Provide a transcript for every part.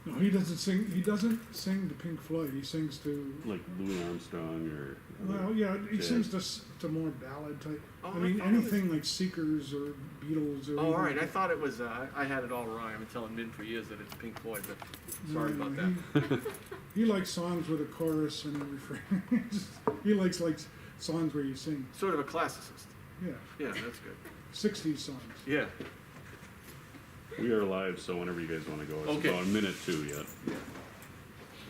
No, he doesn't sing. He doesn't sing to Pink Floyd. He sings to. Like Louis Armstrong or. Well, yeah, he jazz. sings to more ballad type. Oh, I mean, I thought it anything like Seekers or Beatles or. Oh, all right. I thought it was. I had it all wrong. I've been telling Min for years that it's Pink Floyd, but sorry about that. He likes songs with a chorus and a refrain. He likes songs where you sing. Sort of a classicist. Yeah, Yeah, that's good. 60s songs. Yeah. We are live, so whenever you guys want to go, it's Okay. about a minute 2 yet.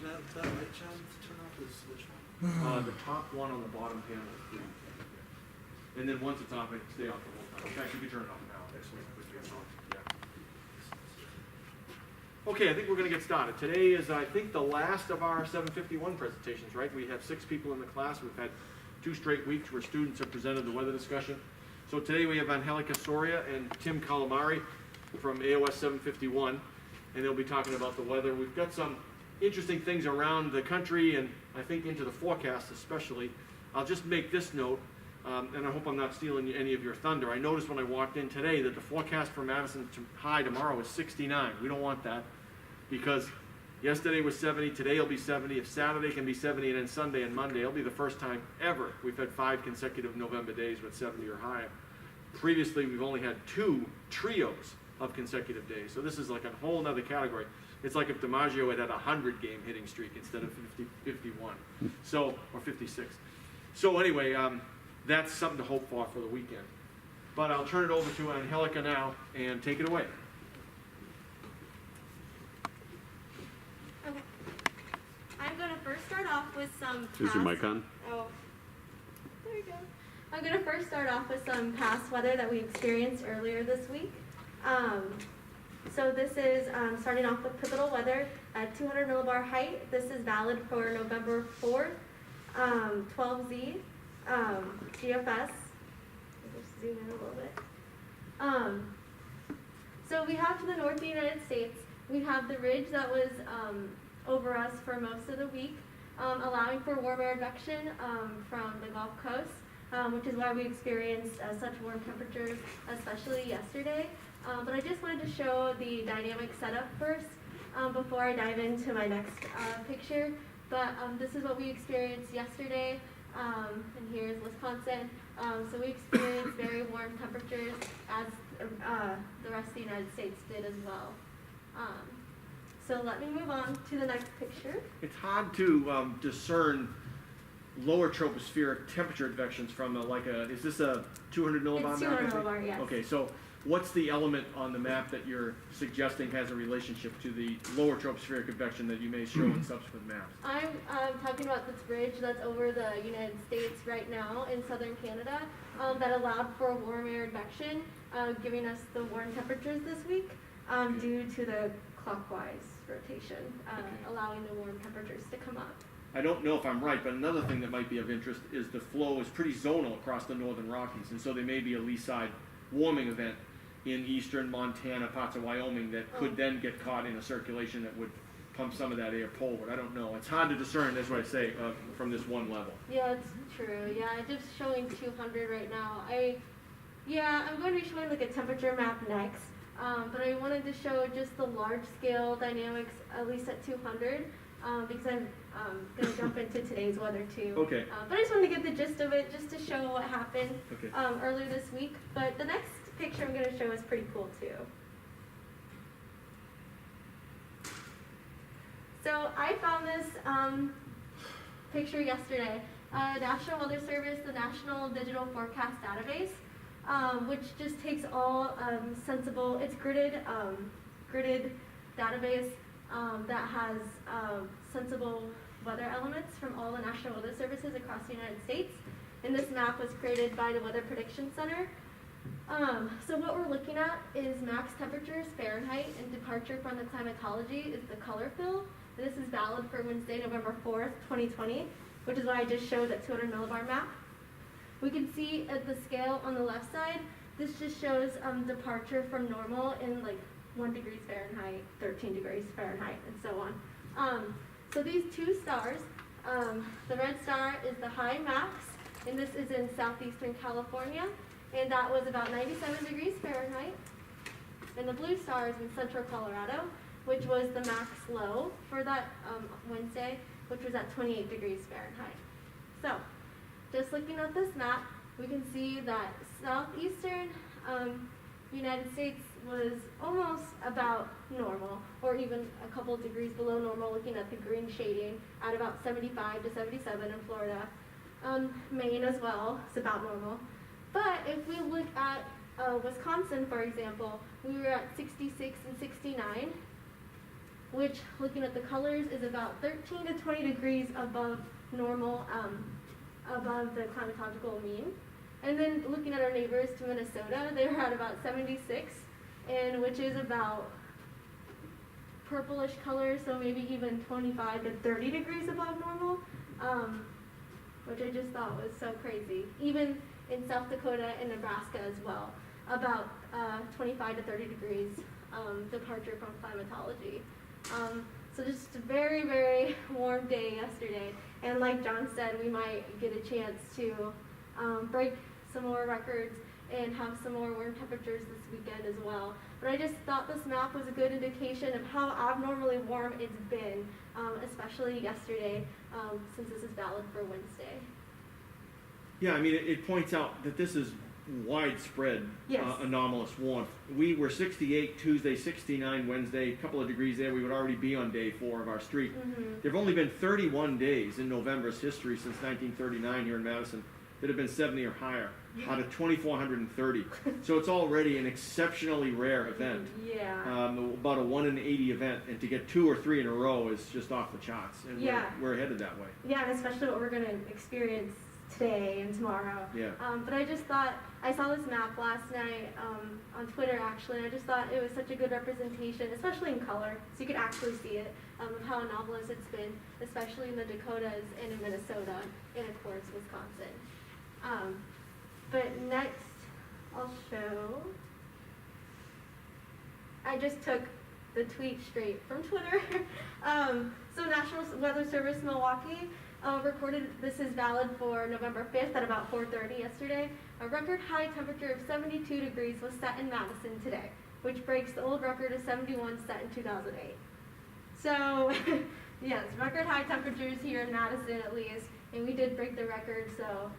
That right channel to turn off is which one? The top one on the bottom panel is green. And then once it's off, it can stay off the whole time. In fact, you can turn it off now. Yeah. Okay, I think we're going to get started. Today is, I think, the last of our 751 presentations, right? We have 6 people in the class. We've had 2 straight weeks where students have presented the weather discussion. So today we have Angelica Soria and Tim Calamari from AOS 751, and they'll be talking about the weather. We've got some interesting things around the country, and I think into the forecast especially. I'll just make this note, and I hope I'm not stealing any of your thunder. I noticed when I walked in today that the forecast for Madison High tomorrow is 69. We don't want that, because yesterday was 70, today will be 70. If Saturday can be 70 and then Sunday and Monday, it'll be the first time ever we've had 5 consecutive November days with 70 or higher. Previously, we've only had 2 trios of consecutive days. So this is like a whole nother category. It's like if DiMaggio had a 100-game hitting streak instead of 51, so, or 56. So anyway, that's something to hope for the weekend. But I'll turn it over to Angelica now and take it away. Okay. I'm going to first start off with some Is your mic on? Oh, there you go. I'm going to first start off with some past weather that we experienced earlier this week. So this is starting off with pivotal weather at 200 millibar height. This is valid for November 4th, 12Z, GFS. Just zoom in a little bit. So we have to the north of the United States, we have the ridge that was over us for most of the week, allowing for warm air advection from the Gulf Coast, which is why we experienced such warm temperatures, especially yesterday. But I just wanted to show the dynamic setup first before I dive into my next picture. But this is what we experienced yesterday, and here's Wisconsin. So we experienced very warm temperatures as the rest of the United States did as well. So let me move on to the next picture. It's hard to discern lower tropospheric temperature advections from is this a 200 millibar It's map? 200 millibar, yes. Okay, so what's the element on the map that you're suggesting has a relationship to the lower tropospheric advection that you may show in subsequent maps? I'm talking about this bridge that's over the United States right now in southern Canada that allowed for warm air advection, giving us the warm temperatures this week due to the clockwise rotation, allowing the warm temperatures to come up. I don't know if I'm right, but another thing that might be of interest is the flow is pretty zonal across the northern Rockies, and so there may be a lee side warming event in eastern Montana, parts of Wyoming, that could then get caught in a circulation that would pump some of that air poleward. I don't know. It's hard to discern, that's what I say, from this one level. Yeah, it's true. Yeah, I'm just showing 200 right now. I'm going to be showing like a temperature map next, but I wanted to show just the large scale dynamics, at least at 200, because I'm going to jump into today's weather too. Okay. But I just wanted to get the gist of it, just to show what happened Okay. earlier this week. But the next picture I'm going to show is pretty cool too. So I found this picture yesterday. National Weather Service, the National Digital Forecast Database, which just takes all sensible, it's gridded database that has sensible weather elements from all the National Weather Services across the United States. And this map was created by the Weather Prediction Center. So what we're looking at is max temperatures, Fahrenheit, and departure from the climatology is the color fill. This is valid for Wednesday, November 4th, 2020, which is why I just showed that 200 millibar map. We can see at the scale on the left side, this just shows departure from normal in like 1 degrees Fahrenheit, 13 degrees Fahrenheit, and so on. So these 2 stars, the red star is the high max, and this is in southeastern California, and that was about 97 degrees Fahrenheit. And the blue star is in central Colorado, which was the max low for that Wednesday, which was at 28 degrees Fahrenheit. So, just looking at this map, we can see that southeastern United States was almost about normal, or even a couple of degrees below normal, looking at the green shading at about 75 to 77 in Florida. Maine as well, it's about normal. But if we look at Wisconsin, for example, we were at 66 and 69, which, looking at the colors, is about 13 to 20 degrees above normal, above the climatological mean. And then looking at our neighbors to Minnesota, they were at about 76, and which is about purplish colors, so maybe even 25 to 30 degrees above normal, which I just thought was so crazy. Even in South Dakota and Nebraska as well, about 25 to 30 degrees departure from climatology. So just a very, very warm day yesterday. And like John said, we might get a chance to break some more records and have some more warm temperatures this weekend as well. But I just thought this map was a good indication of how abnormally warm it's been, especially yesterday, since this is valid for Wednesday. Yeah, I mean, it points out that this is widespread Yes. anomalous warmth. We were 68 Tuesday, 69 Wednesday, a couple of degrees there. We would already be on day 4 of our streak. Mm-hmm. There have only been 31 days in November's history since 1939 here in Madison that have been 70 or higher out of 2,430. So it's already an exceptionally rare event. Yeah. About a 1 in 80 event, and to get 2 or 3 in a row is just off the charts. And Yeah. we're headed that way. Yeah, and especially what we're going to experience today and tomorrow. Yeah. But I just thought, I saw this map last night on Twitter actually, and I just thought it was such a good representation, especially in color, so you could actually see it, of how anomalous it's been, especially in the Dakotas and in Minnesota, and of course Wisconsin. But next, I'll show, I just took the tweet straight from Twitter. So National Weather Service Milwaukee recorded, this is valid for November 5th at about 4:30 yesterday. A record high temperature of 72 degrees was set in Madison today, which breaks the old record of 71 set in 2008. So, yes, record high temperatures here in Madison at least, and we did break the record, so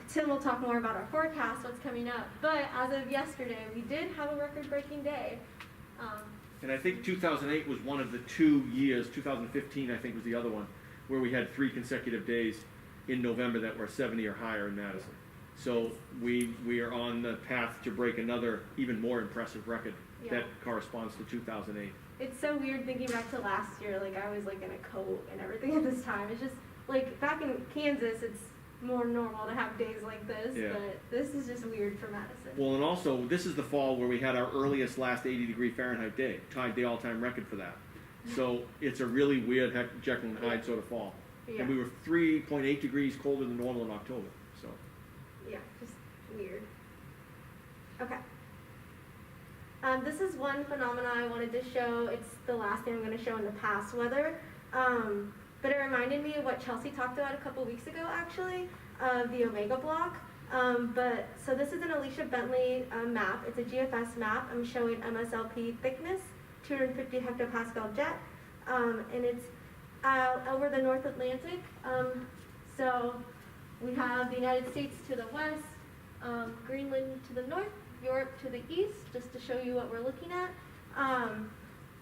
Tim will talk more about our forecast, what's coming up. But as of yesterday, we did have a record-breaking day. And I think 2008 was one of the 2 years, 2015 I think was the other one, where we had 3 consecutive days in November that were 70 or higher in Madison. So we are on the path to break another even more impressive record that corresponds to 2008. It's so weird thinking back to last year, like I was like in a coat and everything at this time. It's just like back in Kansas, it's more normal to have days like this, Yeah. but this is just weird for Madison. Well, and also, this is the fall where we had our earliest last 80-degree Fahrenheit day, tied the all-time record for that. So it's a really weird Jekyll and Hyde sort of fall. Yeah. And we were 3.8 degrees colder than normal in October. So Yeah, just weird. Okay. This is one phenomenon I wanted to show. It's the last thing I'm going to show in the past weather. But it reminded me of what Chelsea talked about a couple weeks ago, actually, the Omega block. So this is an Alicia Bentley map. It's a GFS map. I'm showing MSLP thickness, 250 hectopascal jet, and it's over the North Atlantic. So we have the United States to the west, Greenland to the north, Europe to the east, just to show you what we're looking at.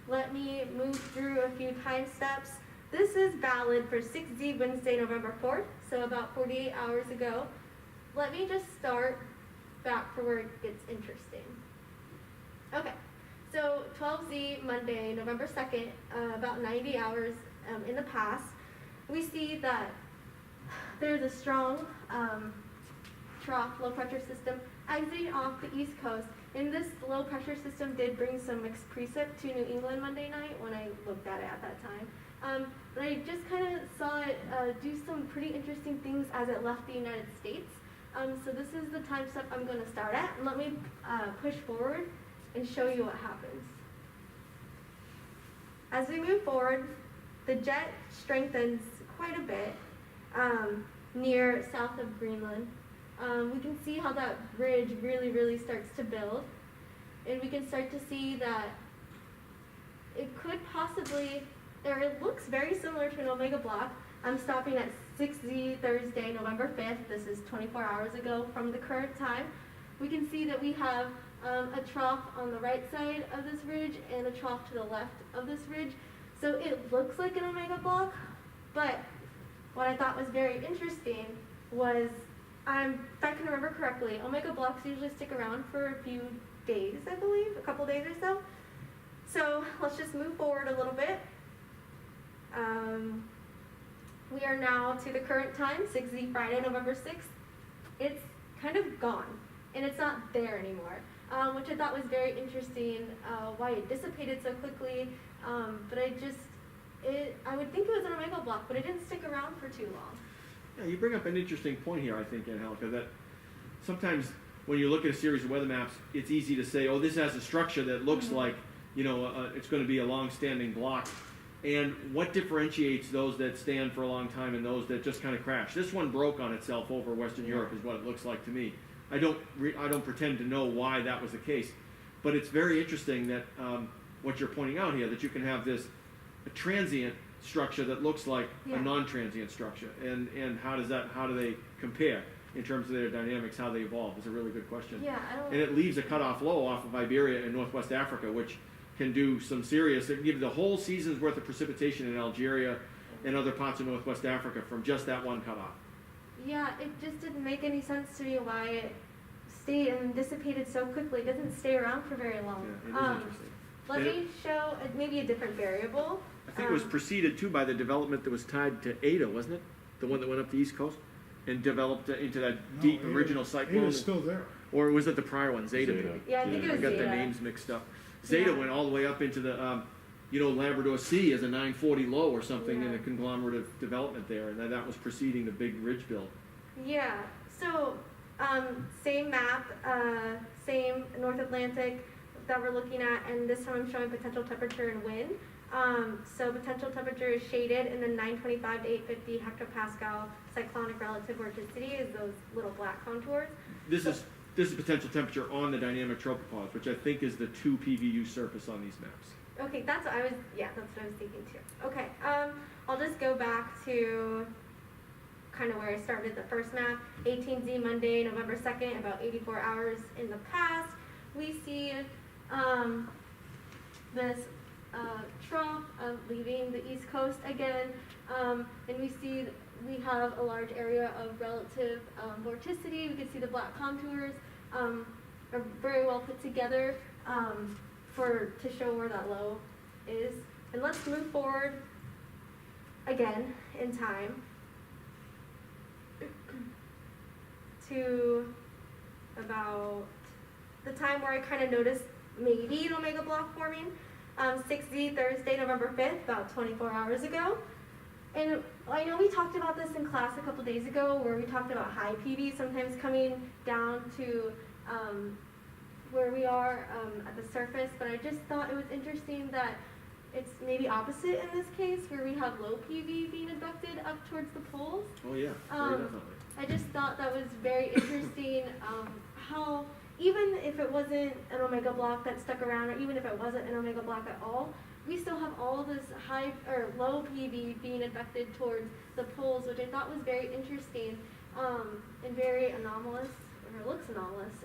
Let me move through a few time steps. This is valid for 6Z Wednesday, November 4th, so about 48 hours ago. Let me just start back for where it gets interesting. Okay, so 12Z Monday, November 2nd, about 90 hours in the past, we see that there's a strong trough low pressure system exiting off the east coast, and this low pressure system did bring some mixed precip to New England Monday night when I looked at it at that time. But I just kind of saw it do some pretty interesting things as it left the United States. So this is the time step I'm going to start at, and let me push forward and show you what happens. As we move forward, the jet strengthens quite a bit near south of Greenland. We can see how that bridge really starts to build, and we can start to see that it could possibly, or it looks very similar to an omega block. I'm stopping at 6Z Thursday, November 5th. This is 24 hours ago from the current time. We can see that we have a trough on the right side of this ridge and a trough to the left of this ridge. So it looks like an omega block, but what I thought was very interesting was, if I can remember correctly, omega blocks usually stick around for a few days, I believe, a couple days or so. So let's just move forward a little bit. We are now to the current time, 6Z Friday, November 6th. It's kind of gone, and it's not there anymore, which I thought was very interesting, why it dissipated so quickly. But I would think it was an omega block, but it didn't stick around for too long. Yeah, you bring up an interesting point here, I think, Angelica, that sometimes when you look at a series of weather maps, it's easy to say, oh, this has a structure that looks like, it's going to be a long-standing block. And what differentiates those that stand for a long time and those that just kind of crash? This one broke on itself over Western Europe is what it looks like to me. I don't pretend to know why that was the case, but it's very interesting that what you're pointing out here, that you can have a transient structure that looks like a non-transient structure, and how do they compare in terms of their dynamics, how they evolve, is a really good question. Yeah, And it leaves a cutoff low off of Iberia and Northwest Africa, which can do some serious, it can give the whole season's worth of precipitation in Algeria and other parts of Northwest Africa from just that one cutoff. Yeah, it just didn't make any sense to me why it stayed and dissipated so quickly. It doesn't stay around for very long. Yeah, it is interesting. Let me show maybe a different variable. I think it was preceded too by the development that was tied to Aida, wasn't it? The one that went up the East Coast and developed into that deep original cyclone. Ada's still there. Or was it the prior one, Zeta? Zeta. Maybe? Yeah, I think it I was got Zeta. the names mixed up. Zeta went all the way up into the, Labrador Sea as a 940 low or something in a conglomerate of development there, and that was preceding the big ridge build. Yeah, so same map, same North Atlantic that we're looking at, and this time I'm showing potential temperature and wind. So potential temperature is shaded, and then 925 to 850 hectopascal cyclonic relative vorticity is those little black contours. This is potential temperature on the dynamic tropopause, which I think is the 2 PVU surface on these maps. Okay, that's what I was thinking too. Okay, I'll just go back to kind of where I started the first map. 18Z Monday, November 2nd, about 84 hours in the past. We see this trough leaving the East Coast again, and we have a large area of relative vorticity. We can see the black contours are very well put together to show where that low is. And let's move forward again in time to about the time where I kind of noticed maybe an omega block forming. 6Z Thursday, November 5th, about 24 hours ago. And I know we talked about this in class a couple days ago, where we talked about high PV sometimes coming down to where we are at the surface, but I just thought it was interesting that it's maybe opposite in this case, where we have low PV being abducted up towards the poles. Oh yeah, very definitely. I just thought that was very interesting, how even if it wasn't an omega block that stuck around, or even if it wasn't an omega block at all, we still have all this high or low PV being abducted towards the poles, which I thought was very interesting and very anomalous, or it looks anomalous.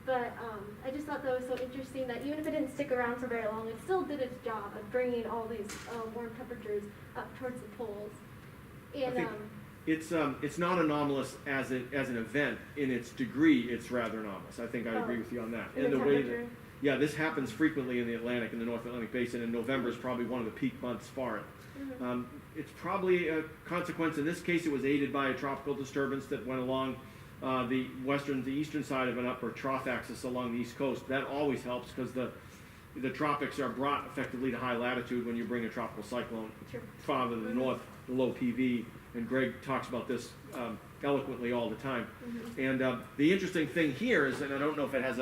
But I just thought that was so interesting that even if it didn't stick around for very long, it still did its job of bringing all these warm temperatures up towards the poles. And it's not anomalous as an event. In its degree, it's rather anomalous. I think I agree with you on that. And the way temperature. that, this happens frequently in the Atlantic and the North Atlantic Basin, and November is probably one of the peak months for it. Mm-hmm. It's probably a consequence. In this case, it was aided by a tropical disturbance that went along the eastern side of an upper trough axis along the East Coast. That always helps because the tropics are brought effectively to high latitude when you bring a tropical cyclone farther to the north, the low PV. And Greg talks about this eloquently all the time. Mm-hmm. And the interesting thing here is, and I don't know if it has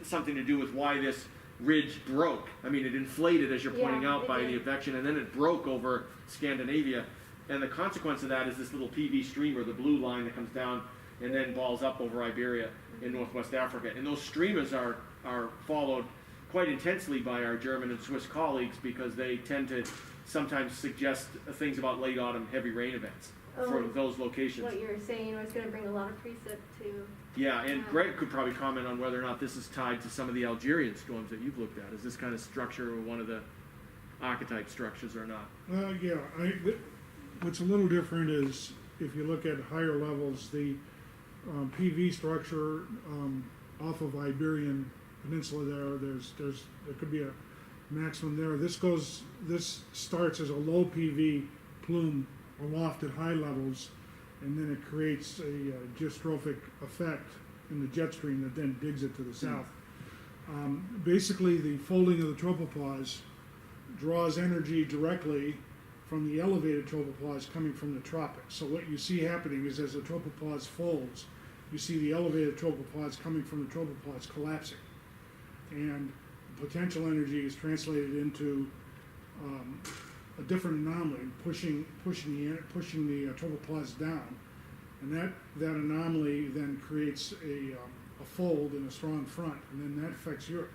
something to do with why this ridge broke. I mean, it inflated, as you're pointing out, by the advection, and then it broke over Scandinavia. And the consequence of that is this little PV streamer, the blue line that comes down and then balls up over Iberia in Northwest Africa. And those streamers are followed quite intensely by our German and Swiss colleagues because they tend to sometimes suggest things about late autumn heavy rain events for those locations. What you were saying was going to bring a lot of precip to. Yeah, and Greg could probably comment on whether or not this is tied to some of the Algerian storms that you've looked at. Is this kind of structure one of the archetype structures or not? Yeah, what's a little different is if you look at higher levels, the PV structure off of Iberian Peninsula there could be a maximum there. This starts as a low PV plume aloft at high levels, and then it creates a geostrophic effect in the jet stream that then digs it to the south. Basically, the folding of the tropopause draws energy directly from the elevated tropopause coming from the tropics. So what you see happening is as the tropopause folds, you see the elevated tropopause coming from the tropopause collapsing. And the potential energy is translated into a different anomaly, pushing the tropopause down. And that anomaly then creates a fold and a strong front, and then that affects Europe.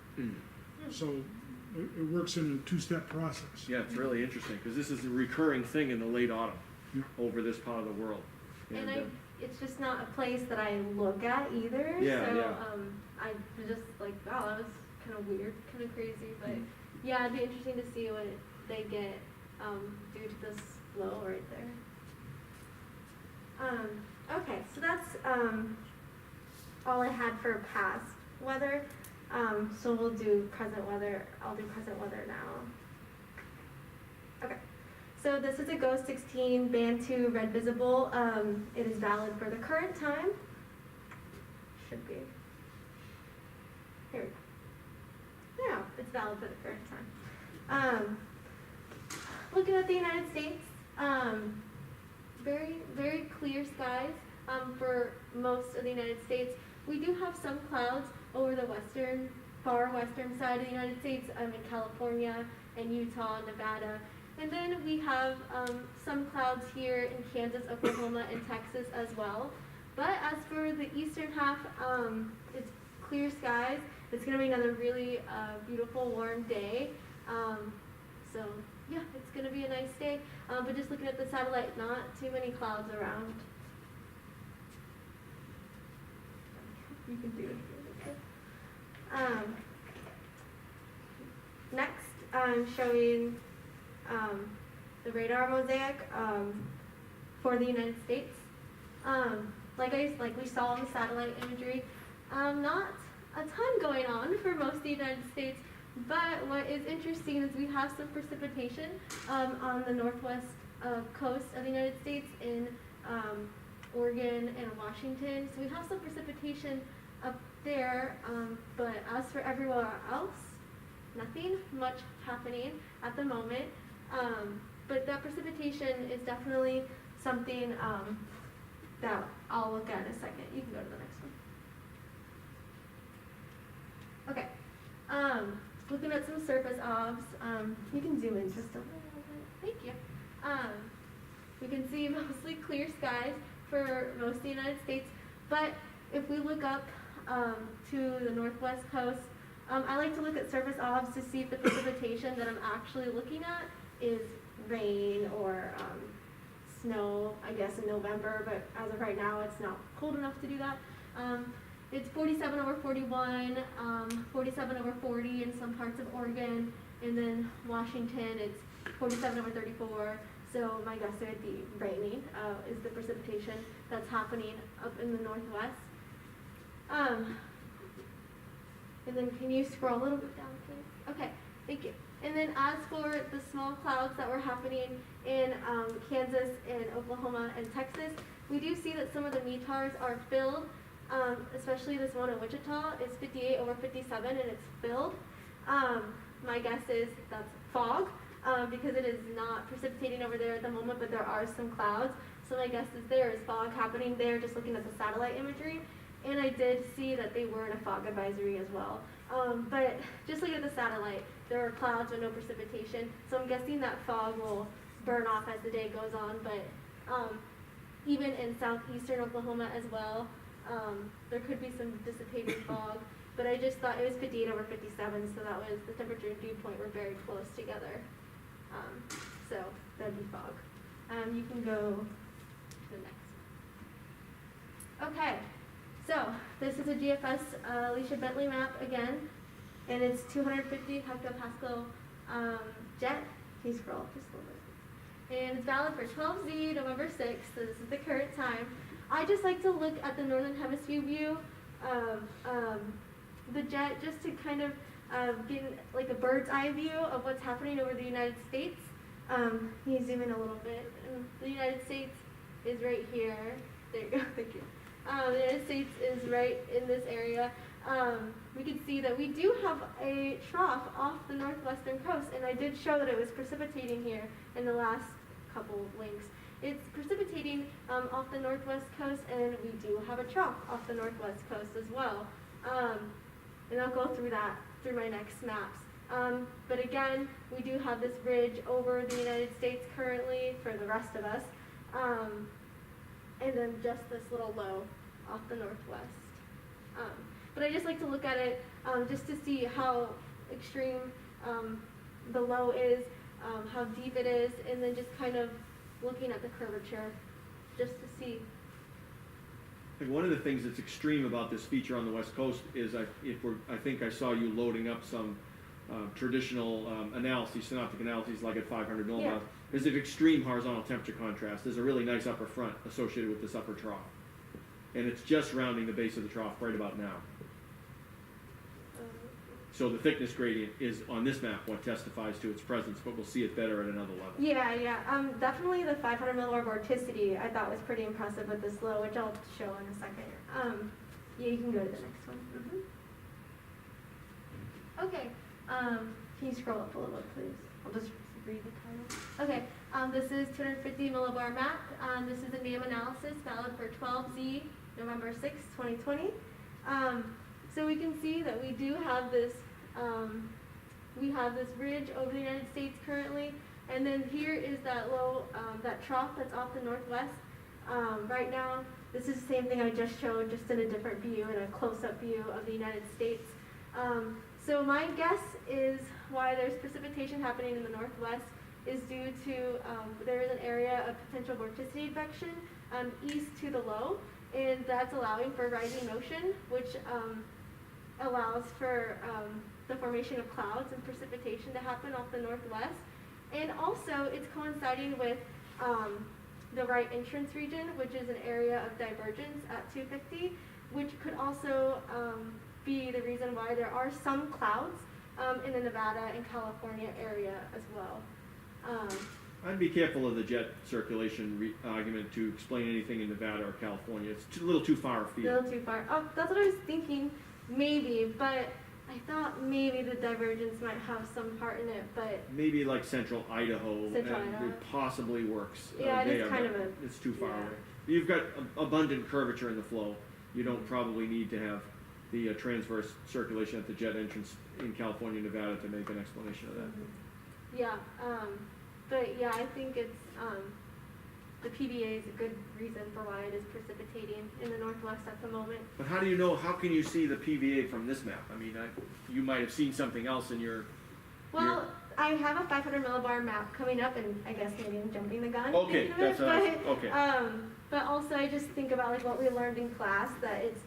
So it works in a two-step process. Yeah, it's really interesting because this is a recurring thing in the late autumn Yeah. over this part of the world. And it's just not a place that I look at either. Yeah, so yeah. I was just like, wow, that was kind of weird, kind of crazy. But yeah, it'd be interesting to see what they get due to this flow right there. Okay, so that's all I had for past weather. So we'll do present weather. I'll do present weather now. Okay. So this is a GHOST 16 band 2 red visible. It is valid for the current time. Should be. Here we go. Yeah, it's valid for the current time. Looking at the United States, very, very clear skies for most of the United States. We do have some clouds over the far western side of the United States, in California and Utah, Nevada. And then we have some clouds here in Kansas, Oklahoma, and Texas as well. But as for the eastern half, it's clear skies. It's going to be another really beautiful, warm day. So yeah, it's going to be a nice day. But just looking at the satellite, not too many clouds around. You can do it. Next, I'm showing the radar mosaic for the United States. Like we saw in the satellite imagery, not a ton going on for most of the United States, but what is interesting is we have some precipitation on the northwest coast of the United States in Oregon and Washington. So we have some precipitation up there, but as for everywhere else, nothing much happening at the moment. But that precipitation is definitely something that I'll look at in a second. You can go to the next one. Okay. Looking at some surface obs. You can zoom in just a little bit. Thank you. We can see mostly clear skies for most of the United States, but if we look up to the northwest coast, I like to look at surface obs to see if the precipitation that I'm actually looking at is rain or snow, I guess in November, but as of right now it's not cold enough to do that. It's 47 over 41, 47 over 40 in some parts of Oregon, and then Washington it's 47 over 34. So my guess it would be raining is the precipitation that's happening up in the northwest. And then can you scroll a little bit down, please? Okay, thank you. And then as for the small clouds that were happening in Kansas and Oklahoma and Texas, we do see that some of the METARs are filled, especially this one in Wichita. It's 58 over 57 and it's filled. My guess is that's fog because it is not precipitating over there at the moment, but there are some clouds. So my guess is there is fog happening there just looking at the satellite imagery. And I did see that they were in a fog advisory as well. But just looking at the satellite, there are clouds with no precipitation. So I'm guessing that fog will burn off as the day goes on. But even in southeastern Oklahoma as well, there could be some dissipating fog. but I just thought it was 58 over 57, so that was the temperature and dew point were very close together. So that'd be fog. You can go to the next. Okay, so this is a GFS Alicia Bentley map again, and it's 250 hectopascal jet. Can you scroll up just a little bit? And it's valid for 12Z, November 6th, so this is the current time. I just like to look at the northern hemisphere view of the jet just to kind of get like a bird's eye view of what's happening over the United States. Can you zoom in a little bit? The United States is right here. There you go, thank you. The United States is right in this area. We can see that we do have a trough off the northwestern coast, and I did show that it was precipitating here in the last couple of links. It's precipitating off the northwest coast, and we do have a trough off the northwest coast as well. And I'll go through that through my next maps. But again, we do have this ridge over the United States currently for the rest of us. And then just this little low off the northwest. But I just like to look at it just to see how extreme the low is, how deep it is, and then just kind of looking at the curvature just to see. And one of the things that's extreme about this feature on the West Coast is I think I saw you loading up some traditional analyses, synoptic analyses like at 500 millibars. Yeah. There's an extreme horizontal temperature contrast. There's a really nice upper front associated with this upper trough. And it's just rounding the base of the trough right about now. So the thickness gradient is on this map what testifies to its presence, but we'll see it better at another level. Yeah. Definitely the 500 millibar vorticity I thought was pretty impressive with this low, which I'll show in a second. Yeah, you can go to the next one. Okay. Can you scroll up a little bit, please? I'll just read the title. Okay. This is 250 Millibar Map. This is a NAM analysis valid for 12Z, November 6, 2020. So we can see that we do have this, ridge over the United States currently, and then here is that low, that trough that's off the northwest. Right now, this is the same thing I just showed, just in a different view, in a close-up view of the United States. So my guess is why there's precipitation happening in the northwest is due to there is an area of potential vorticity advection east to the low, and that's allowing for rising motion, which allows for the formation of clouds and precipitation to happen off the northwest. And also it's coinciding with the right entrance region, which is an area of divergence at 250, which could also be the reason why there are some clouds in the Nevada and California area as well. I'd be careful of the jet circulation argument to explain anything in Nevada or California. It's a little too far A afield. little too far. Oh, that's what I was thinking, maybe, but I thought maybe the divergence might have some part in it, but Maybe like central Idaho, Central and Idaho. it possibly works. Yeah, it is there, kind but of it's too far yeah. away. You've got abundant curvature in the flow. You don't probably need to have the transverse circulation at the jet entrance in California, Nevada to make an explanation of that. yeah, but yeah, I think it's, the PBA is a good reason for why it is precipitating in the northwest at the moment. But how do you know, how can you see the PVA from this map? I mean, you might have seen something else in your... Well, I have a 500 millibar map coming up, and I guess maybe I'm jumping the gun. Okay, thinking of that's it, what I but, was, okay. But also I just think about like what we learned in class, that it's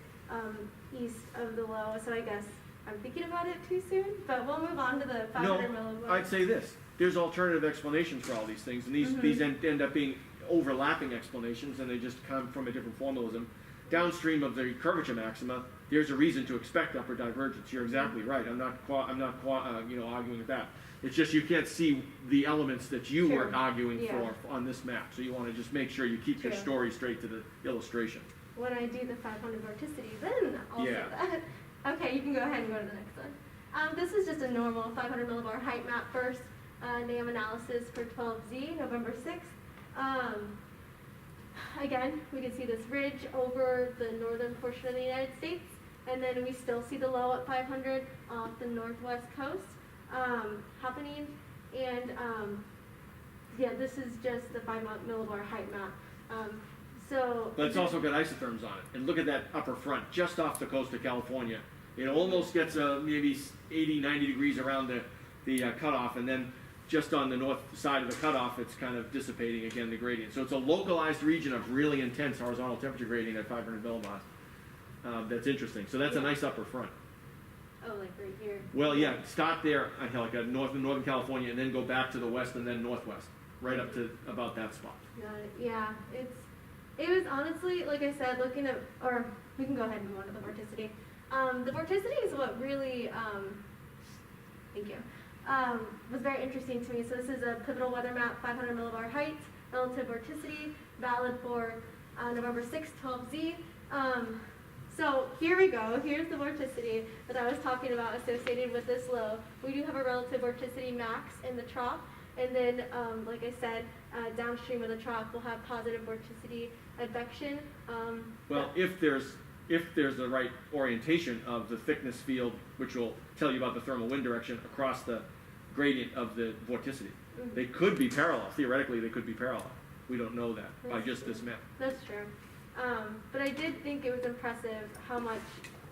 east of the low, so I guess I'm thinking about it too soon, but we'll move on to the 500 millibar. I'd say this. There's alternative explanations for all these things, and these end up being overlapping explanations, and they just come from a different formalism. Downstream of the curvature maxima, there's a reason to expect upper divergence. You're exactly right. I'm not arguing with that. It's just you can't see the elements that you Sure. were arguing Yeah. for on this map. So you want to just make sure you keep your True. story straight to the illustration. When I do the 500 vorticity, then I'll say Yeah. that. Okay, you can go ahead and go to the next one. This is just a normal 500 millibar height map first, NAM analysis for 12Z, November 6th. Again, we can see this ridge over the northern portion of the United States, and then we still see the low at 500 off the northwest coast happening. And yeah, this is just the 5 millibar height map. But it's also got isotherms on it. And look at that upper front, just off the coast of California. It almost gets maybe 80, 90 degrees around the cutoff, and then just on the north side of the cutoff, it's kind of dissipating again, the gradient. So it's a localized region of really intense horizontal temperature gradient at 500 millibars. That's interesting. So that's a nice upper front. Oh, like right here. Well, yeah, start there, like Northern California, and then go back to the west and then northwest, right up to about that spot. Got it. Yeah, it was honestly, like I said, looking at, or we can go ahead and move on to the vorticity. The vorticity is what really, thank you, was very interesting to me. So this is a pivotal weather map, 500 millibar height, relative vorticity, valid for November 6th, 12Z. So here we go. Here's the vorticity that I was talking about associated with this low. We do have a relative vorticity max in the trough, and then, like I said, downstream of the trough, we'll have positive vorticity advection. Well, if there's the right orientation of the thickness field, which will tell you about the thermal wind direction across the gradient of the vorticity. Mhm. They could be parallel. Theoretically, they could be parallel. We don't know that by just this map. That's true. But I did think it was impressive how much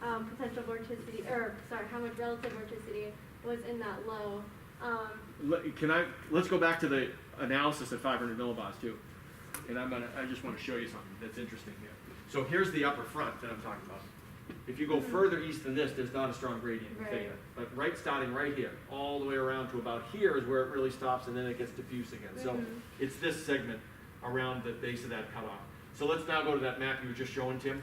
potential vorticity, how much relative vorticity was in that low. Let's go back to the analysis at 500 millibars too. And I just want to show you something that's interesting here. So here's the upper front that I'm talking about. If you go further east than this, there's not a strong gradient in Right. thickness. But starting right here, all the way around to about here is where it really stops, and then it gets diffuse again. So Mhm. it's this segment around the base of that cutoff. So let's now go to that map you were just showing, Tim.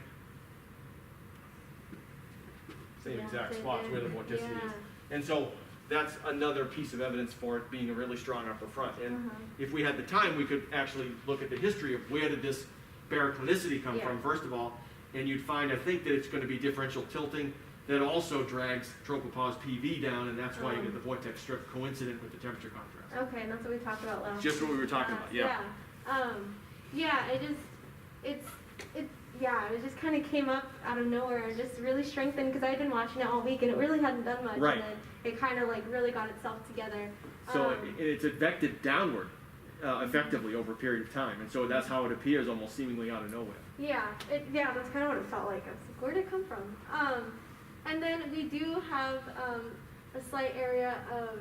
Same Yeah, exact same spots thing. where the vorticity Yeah. is. And so that's another piece of evidence for it being a really strong upper front. And if we had the time, we could actually look at the history of where did this baroclinicity come Yeah. from, first of all, and you'd find, I think, that it's going to be differential tilting that also drags tropopause PV down, and that's why you get the vortex strip coincident with the temperature contrast. Okay, and that's what we talked about last. Just what we were talking about, yeah. Yeah, it just kind of came up out of nowhere and just really strengthened because I had been watching it all week and it really hadn't done much. Right. And then it kind of like really got itself together. So it's advected downward effectively over a period of time, and so that's how it appears almost seemingly out of nowhere. Yeah, that's kind of what it felt like. I was like, where did it come from? And then we do have a slight area of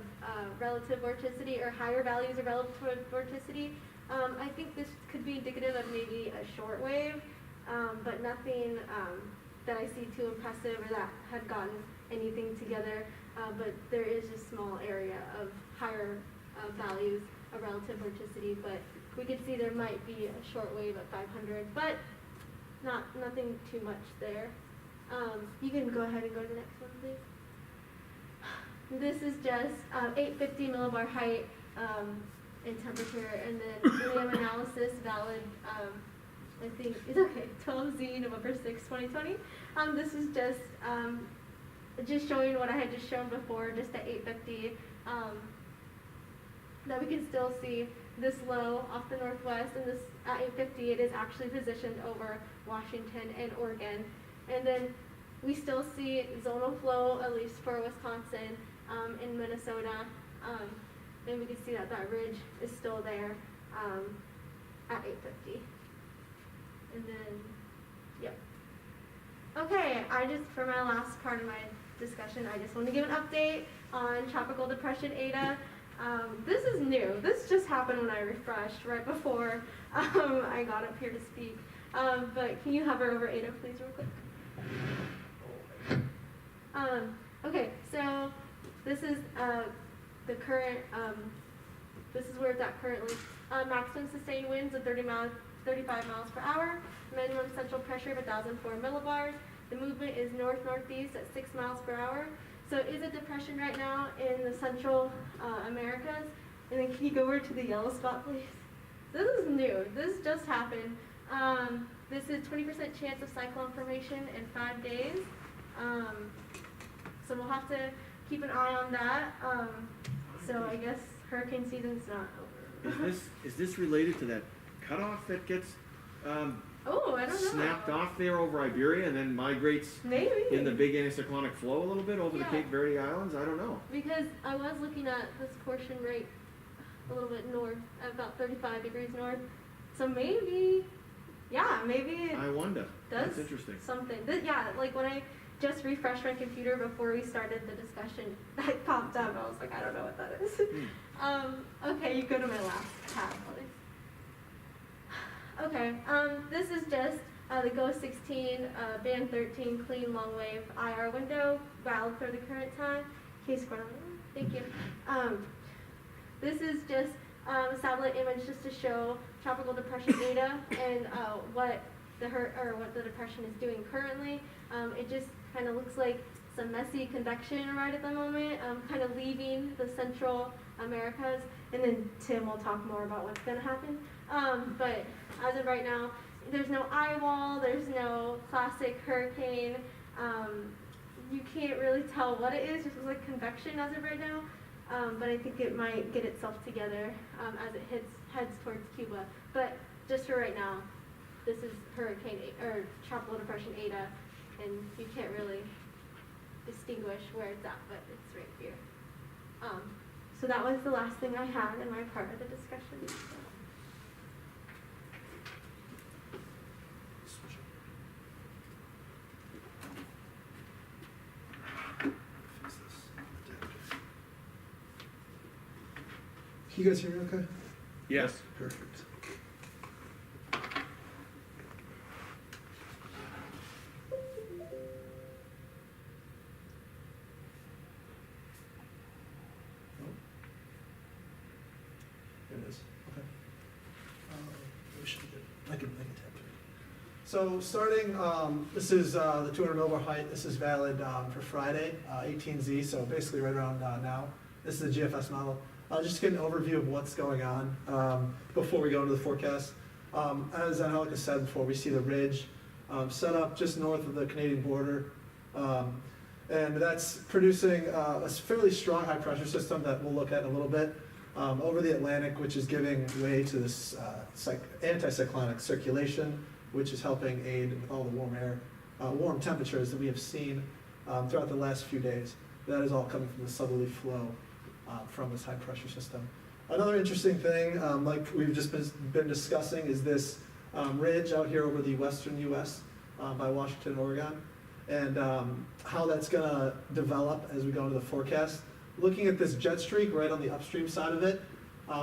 relative vorticity or higher values of relative vorticity. I think this could be indicative of maybe a short wave, but nothing that I see too impressive or that had gotten anything together. But there is a small area of higher values of relative vorticity, but we could see there might be a short wave at 500, but nothing too much there. You can go ahead and go to the next one, please. This is just 850 millibar height in temperature, and then William analysis valid, I think, it's okay, 12Z, November 6, 2020. This is just showing what I had just shown before, just at 850, that we can still see this low off the northwest, and this at 850 it is actually positioned over Washington and Oregon. And then we still see zonal flow, at least for Wisconsin, in Minnesota, and we can see that ridge is still there at 850. And then, yep. Okay, for my last part of my discussion, I just want to give an update on Tropical Depression Aida. This is new. This just happened when I refreshed right before I got up here to speak. But can you hover over Aida, please, real quick? Okay, so this is the current, this is where it's at currently. Maximum sustained winds of 35 miles per hour, minimum central pressure of 1,004 millibars. The movement is north-northeast at 6 miles per hour. So it is a depression right now in the central Americas. And then can you go over to the yellow spot, please? This is new. This just happened. This is 20% chance of cyclone formation in 5 days. So we'll have to keep an eye on that. So I guess hurricane season's not over. Is this related to that cutoff that gets Oh, I don't know. snapped off there over Iberia and then migrates Maybe. in the big anticyclonic flow a little bit over the Yeah. Cape Verde Islands? I don't know. Because I was looking at this portion right a little bit north, at about 35 degrees north. So maybe, yeah, maybe it I wonder. does That's interesting. something. Yeah, like when I just refreshed my computer before we started the discussion. That popped up. I was like, I don't know what that is. Okay, you go to my last tab. Okay, this is just the Go 16 Band 13 Clean Long Wave IR window, valid for the current time. Case scroll. Thank you. This is just a satellite image just to show tropical depression data and what the depression is doing currently. It just kind of looks like some messy convection right at the moment, kind of leaving the Central Americas, and then Tim will talk more about what's going to happen. But as of right now, there's no eye wall, there's no classic hurricane. You can't really tell what it is, it just looks like convection as of right now. But I think it might get itself together as it heads towards Cuba. But just for right now, this is tropical depression Aida, and you can't really distinguish where it's at, but it's right here. So that was the last thing I had in my part of the discussion. Switch Fix this adapter. Can you guys hear me okay? Yes. Perfect. It is. Okay. We should be good. I can tap it. So starting, this is the 200 millibar height. This is valid for Friday, 18Z. So basically right around now. This is the GFS model. Just to get an overview of what's going on before we go into the forecast. As Angelica said before, we see the ridge set up just north of the Canadian border. And that's producing a fairly strong high pressure system that we'll look at in a little bit. Over the Atlantic, which is giving way to this anticyclonic circulation, which is helping aid with all the warm temperatures that we have seen throughout the last few days. That is all coming from the southerly flow from this high pressure system. Another interesting thing, like we've just been discussing, is this ridge out here over the western U.S. By Washington, Oregon, and how that's going to develop as we go into the forecast. Looking at this jet streak right on the upstream side of it,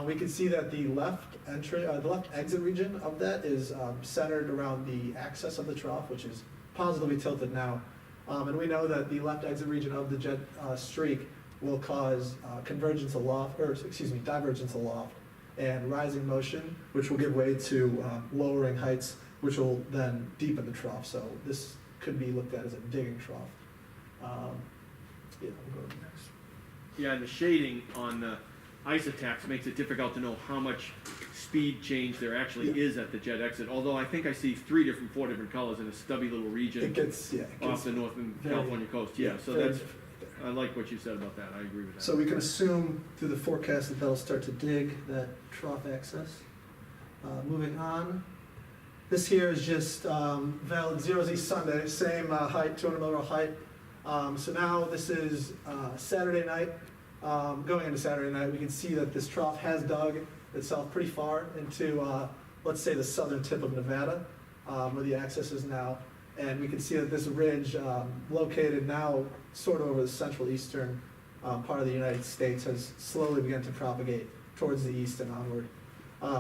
we can see that the left exit region of that is centered around the axis of the trough, which is positively tilted now. And we know that the left exit region of the jet streak will cause divergence aloft, and rising motion, which will give way to lowering heights, which will then deepen the trough. So this could be looked at as a digging trough. We'll go to the next. Yeah, and the shading on the ice attacks makes it difficult to know how much speed change there actually is at the jet exit. Although I think I see four different colors in a stubby little region It gets off the northern California coast. Yeah, so that's, I like what you said about that. I agree with that. So we can assume through the forecast that that'll start to dig that trough axis. Moving on. This here is just valid 0Z Sunday, same height, 200 millibar height. So now this is Saturday night. Going into Saturday night, we can see that this trough has dug itself pretty far into, let's say, the southern tip of Nevada, where the axis is now. And we can see that this ridge, located now sort of over the central eastern part of the United States, has slowly begun to propagate towards the east and onward.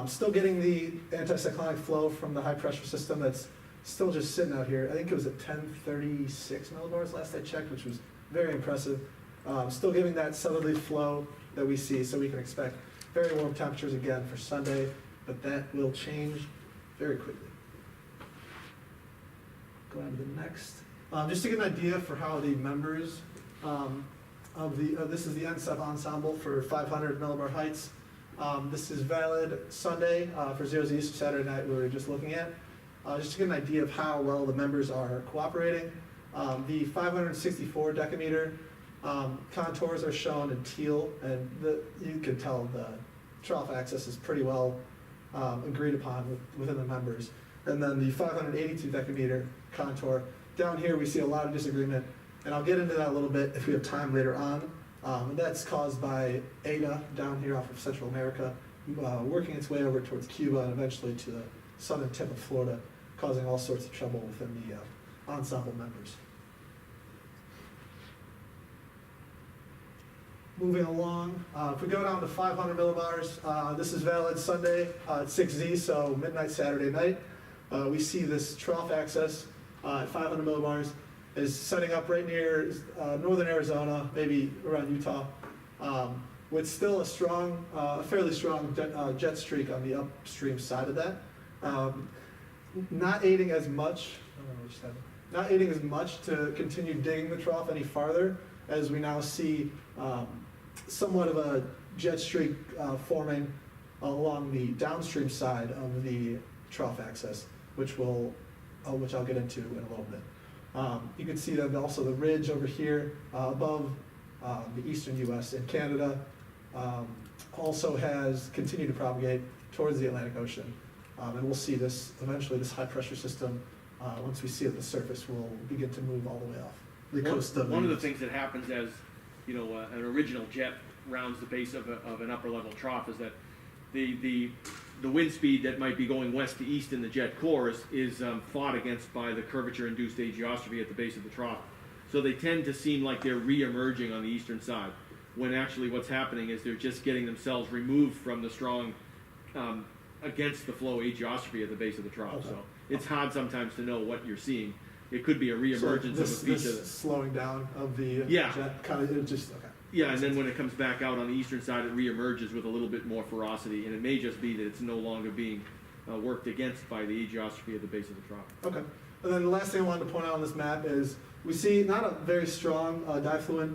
Still getting the anticyclonic flow from the high pressure system that's still just sitting out here. I think it was at 1036 millibars last I checked, which was very impressive. Still giving that southerly flow that we see, so we can expect very warm temperatures again for Sunday, but that will change very quickly. Go on to the next. Just to get an idea for how the members this is the NSEP ensemble for 500 millibar heights. This is valid Sunday for 0Z East Saturday night we were just looking at. Just to get an idea of how well the members are cooperating. The 564 decameter contours are shown in teal, and you can tell the trough axis is pretty well agreed upon within the members. And then the 582 decameter contour, down here we see a lot of disagreement, and I'll get into that a little bit if we have time later on. And that's caused by Aida down here off of Central America, working its way over towards Cuba and eventually to the southern tip of Florida, causing all sorts of trouble within the ensemble members. Moving along, if we go down to 500 millibars, this is valid Sunday at 6Z, so midnight Saturday night. We see this trough axis at 500 millibars is setting up right near northern Arizona, maybe around Utah, with still a strong, fairly strong jet streak on the upstream side of that. Not aiding as much, not aiding as much to continue digging the trough any farther, as we now see somewhat of a jet streak forming along the downstream side of the trough axis, which I'll get into in a little bit. You can see that also the ridge over here above the eastern U.S. and Canada also has continued to propagate towards the Atlantic Ocean. And we'll see this, eventually this high pressure system, once we see it at the surface, will begin to move all the way off the coast of One of the things that happens as, you know, an original jet rounds the base of an upper level trough is that the wind speed that might be going west to east in the jet core is fought against by the curvature-induced agiostrophy at the base of the trough. So they tend to seem like they're re-emerging on the eastern side, when actually what's happening is they're just getting themselves removed from the strong against the flow agiostrophy at the base of the trough. Okay. So it's hard sometimes to know what you're seeing. It could be a re-emergence of a feature. This slowing down of the Yeah. jet, kind of, it just, okay. Yeah, and then when it comes back out on the eastern side, it re-emerges with a little bit more ferocity, and it may just be that it's no longer being worked against by the agiostrophy at the base of the trough. Okay. And then the last thing I wanted to point out on this map is we see not a very strong difluent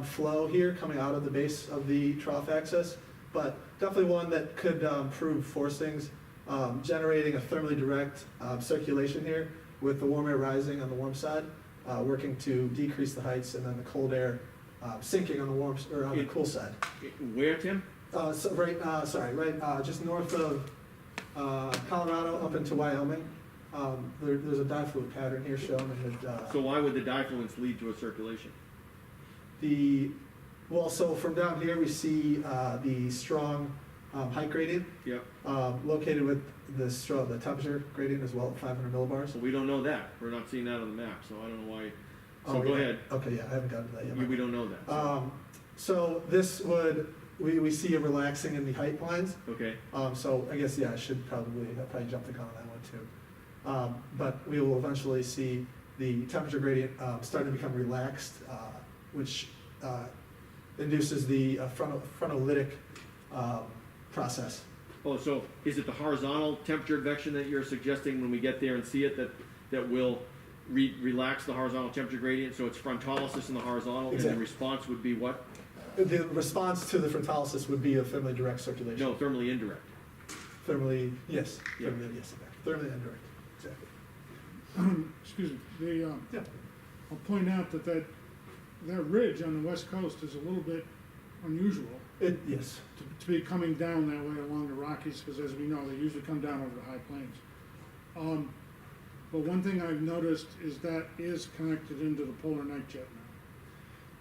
flow here coming out of the base of the trough axis, but definitely one that could prove forcings, generating a thermally direct circulation here with the warm air rising on the warm side, working to decrease the heights, and then the cold air sinking on the warm or on the cool side. Where, Tim? Just north of Colorado up into Wyoming. There's a difluent pattern here shown. So why would the difluence lead to a circulation? So from down here we see the strong height gradient. Yep. Located with the temperature gradient as well at 500 millibars. So we don't know that. We're not seeing that on the map, so I don't know why. So go ahead. Okay, yeah, I haven't gotten to that yet. We don't know that. So this we see a relaxing in the height lines. Okay. So I guess, yeah, I probably jump the gun on that one too. But we will eventually see the temperature gradient start to become relaxed, which induces the frontolytic process. Oh, so is it the horizontal temperature advection that you're suggesting when we get there and see it that will relax the horizontal temperature gradient? So it's frontalysis in the horizontal, Exactly. and the response would be what? The response to the frontalysis would be a thermally direct circulation. No, thermally indirect. Thermally, yes. Yeah. Thermally indirect. Exactly. Excuse me, Yeah. I'll point out that ridge on the west coast is a little bit unusual Yes. to be coming down that way along the Rockies, because as we know, they usually come down over the high plains. But one thing I've noticed is that is connected into the polar night jet now.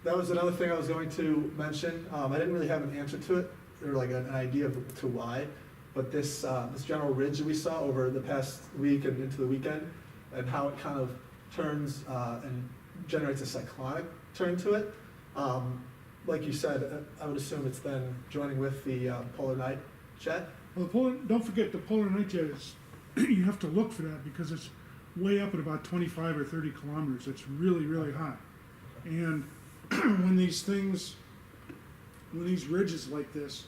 That was another thing I was going to mention. I didn't really have an answer to it, or like an idea to why, but this general ridge that we saw over the past week and into the weekend, and how it kind of turns and generates a cyclonic turn to it. Like you said, I would assume it's then joining with the polar night jet. Well, don't forget the polar night jet is, you have to look for that because it's way up at about 25 or 30 kilometers. It's really, really high. And when these ridges like this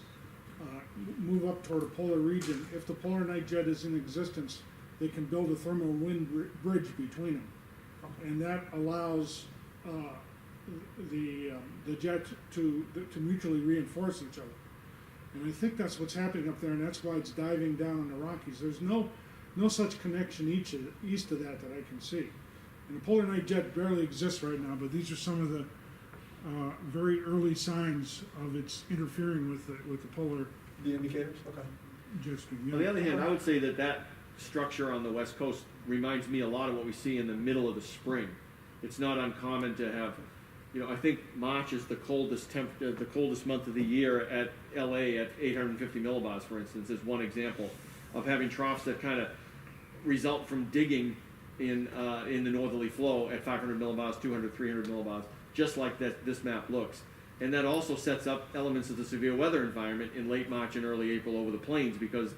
move up toward a polar region, if the polar night jet is in existence, they can build a thermal wind bridge between them. And that allows the jet to mutually reinforce each other. And I think that's what's happening up there, and that's why it's diving down in the Rockies. There's no such connection east of that I can see. And the polar night jet barely exists right now, but these are some of the very early signs of its interfering with the polar The indicators? Okay. jet stream. On the other hand, I would say that structure on the west coast reminds me a lot of what we see in the middle of the spring. It's not uncommon to have, I think March is the coldest month of the year at LA at 850 millibars, for instance, is one example of having troughs that kind of result from digging in the northerly flow at 500 millibars, 200, 300 millibars, just like this map looks. And that also sets up elements of the severe weather environment in late March and early April over the plains, because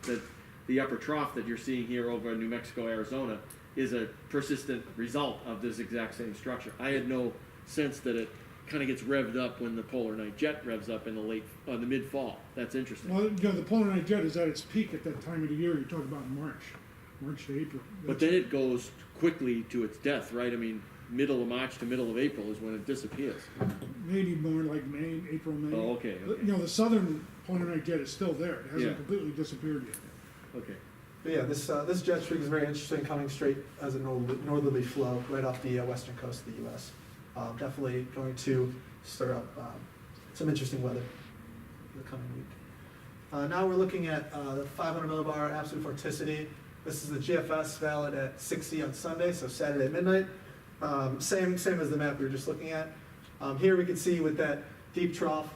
the upper trough that you're seeing here over New Mexico, Arizona, is a persistent result of this exact same structure. I had no sense that it kind of gets revved up when the polar night jet revs up in the mid-fall. That's interesting. Well, the polar night jet is at its peak at that time of the year. You're talking about March to April. But then it goes quickly to its death, right? I mean, middle of March to middle of April is when it disappears. Maybe more like May, April, May. Oh, okay. The southern polar night jet is still there. It hasn't Yeah. completely disappeared yet. Okay. But yeah, this jet stream is very interesting, coming straight as a northerly flow right off the western coast of the U.S. Definitely going to stir up some interesting weather for the coming week. Now we're looking at the 500 millibar absolute vorticity. This is the GFS, valid at 6 on Sunday, so Saturday at midnight. Same as the map we were just looking at. Here we can see with that deep trough,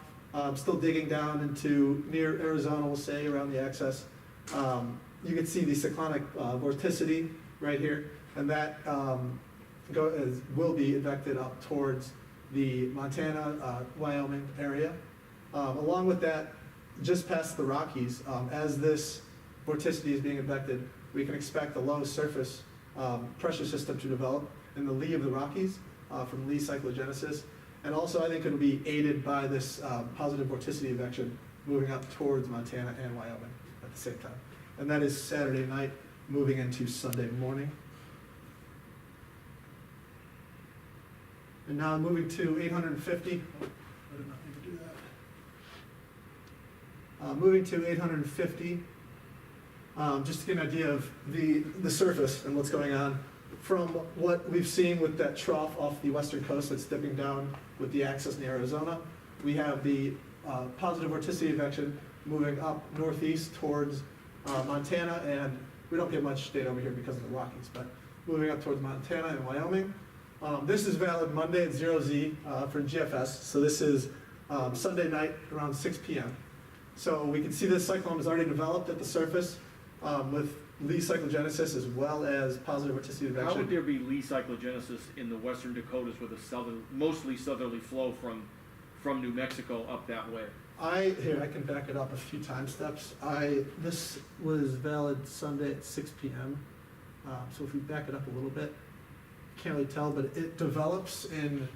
still digging down into near Arizona, we'll say, around the axis. You can see the cyclonic vorticity right here, and that will be advected up towards the Montana, Wyoming area. Along with that, just past the Rockies, as this vorticity is being advected, we can expect a low surface pressure system to develop in the lee of the Rockies from lee cyclogenesis. And also I think it'll be aided by this positive vorticity advection moving up towards Montana and Wyoming at the same time. And that is Saturday night, moving into Sunday morning. And now moving to 850. Oh, I did not mean to do that. Moving to 850. Just to get an idea of the surface and what's going on. From what we've seen with that trough off the western coast that's dipping down with the axis in Arizona, we have the positive vorticity advection moving up northeast towards Montana, and we don't get much data over here because of the Rockies, but moving up towards Montana and Wyoming. This is valid Monday at 0Z for GFS, so this is Sunday night around 6 p.m. So we can see this cyclone is already developed at the surface with lee cyclogenesis as well as positive vorticity advection. How would there be lee cyclogenesis in the western Dakotas with a mostly southerly flow from New Mexico up that way? I can back it up a few time steps. This was valid Sunday at 6 p.m. So if we back it up a little bit, can't really tell, but it develops in,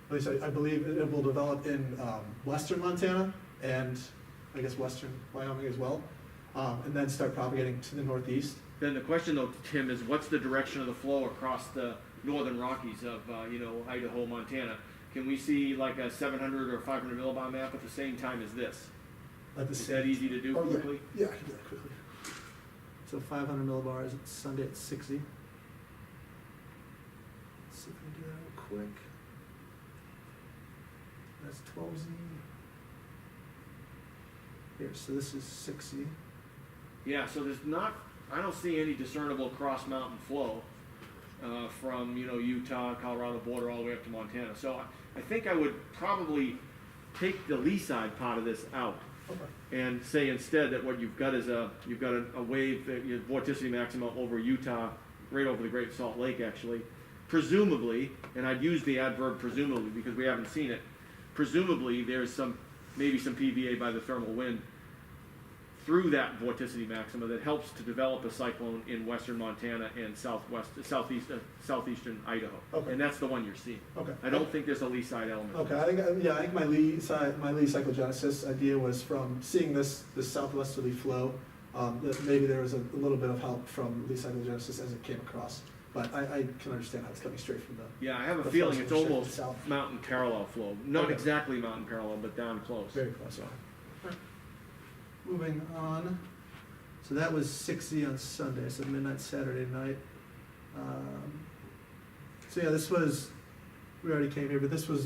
at least I believe it will develop in western Montana and I guess western Wyoming as well, and then start propagating to the northeast. Then the question though, Tim, is what's the direction of the flow across the northern Rockies of, Idaho, Montana? Can we see like a 700 or 500 millibar map at the same time as this? Is that easy to do quickly? Yeah, I can do that quickly. So 500 millibars, it's Sunday at 60. Let's see if we can do that real quick. That's 12Z. Here, so this is 60. Yeah, so I don't see any discernible cross mountain flow from, Utah, Colorado border all the way up to Montana. So I think I would probably take the lee side part of this out. Okay. And say instead that what you've got is a wave, vorticity maximum over Utah, right over the Great Salt Lake actually. Presumably, and I'd use the adverb presumably because we haven't seen it, presumably there's maybe some PVA by the thermal wind through that vorticity maxima that helps to develop a cyclone in western Montana and southeastern Idaho. Okay. And that's the one you're seeing. Okay. I don't think there's a lee side element. Okay, I think my lee cyclogenesis idea was from seeing this southwesterly flow, that maybe there was a little bit of help from lee cyclogenesis as it came across. But I can understand how it's coming straight from the. Yeah, I have a the feeling flows it's from the almost south. mountain parallel flow. Not Okay. exactly mountain parallel, but down close. Very close. So. Moving on. So that was 60 on Sunday, so midnight Saturday night. So yeah, this was, we already came here, but this was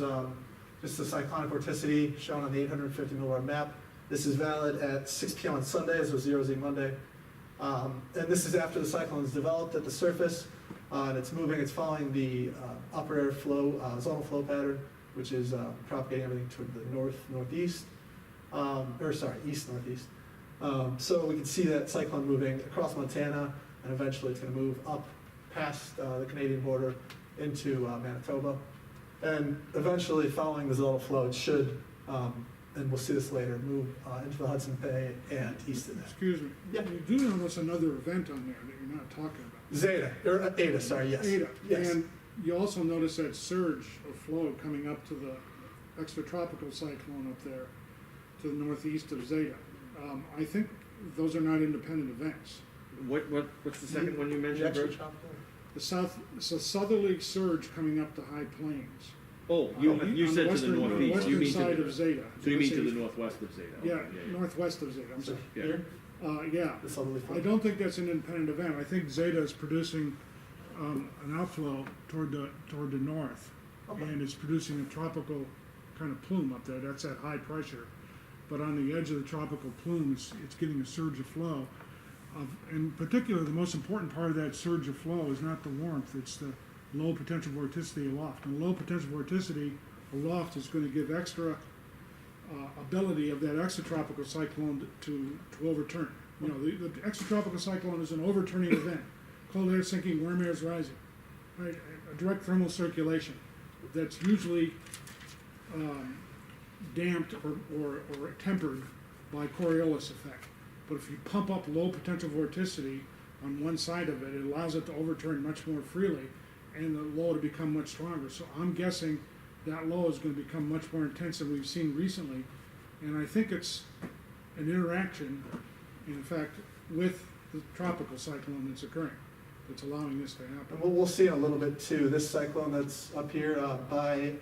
just the cyclonic vorticity shown on the 850 millibar map. This is valid at 6 p.m. on Sunday, so 0Z Monday. And this is after the cyclone is developed at the surface, and it's moving, it's following the upper air flow, zonal flow pattern, which is propagating everything toward the northeast. East-northeast. So we can see that cyclone moving across Montana, and eventually it's going to move up past the Canadian border into Manitoba. And eventually, following the zonal flow, it should and we'll see this later, move into the Hudson Bay and east of that. Excuse me. Yeah. You do notice another event on there that you're not talking about. Zeta, or Ada, sorry, yes. Ada. Yes. And you also notice that surge of flow coming up to the extratropical cyclone up there to the northeast of Zeta. I think those are not independent events. What's the second one you mentioned, Bert? It's a southerly surge coming up the high plains. Oh, On you the said to the western- northeast, western you mean side to of Zeta. so you mean to the Northeast. northwest of Zeta? Yeah, Okay, northwest of Zeta, I'm So sorry. Yeah. here, Yeah, the southerly I front. don't think that's an independent event. I think Zeta is producing an outflow toward the north. Okay. And it's producing a tropical kind of plume up there. That's at high pressure. But on the edge of the tropical plume, it's getting a surge of flow. In particular, the most important part of that surge of flow is not the warmth, it's the low potential vorticity aloft. And low potential vorticity aloft is going to give extra ability of that extratropical cyclone to overturn. You know, the extratropical cyclone is an overturning event. Cold air sinking, warm air is rising. Right? A direct thermal circulation that's usually damped or tempered by Coriolis effect. But if you pump up low potential vorticity on one side of it, it allows it to overturn much more freely and the low to become much stronger. So I'm guessing that low is going to become much more intense than we've seen recently. And I think it's an interaction, in fact, with the tropical cyclone that's occurring that's allowing this to happen. And we'll see in a little bit too, this cyclone that's up here by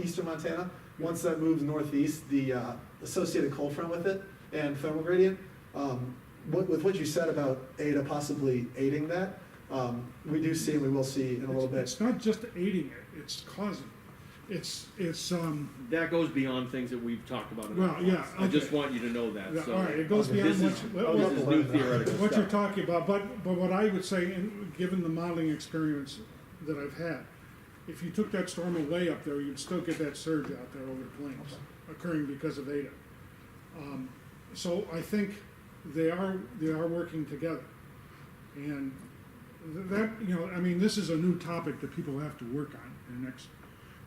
eastern Montana, once that moves northeast, the associated cold front with it and thermal gradient, with what you said about Ada possibly aiding that, we do see and we will see in a little bit. It's not just aiding it, it's causing it. It's That goes beyond things that we've talked about in the Well, yeah, past. I just okay. want you to know that, yeah, so. all right, it goes Okay. beyond This is, what this is new theoretical what you're stuff. talking about, but what I would say, and given the modeling experience that I've had, if you took that storm away up there, you'd still get that surge out there over the plains occurring because of Ada. So I think they are working together, and that, you know, I mean, this is a new topic that people have to work on in the next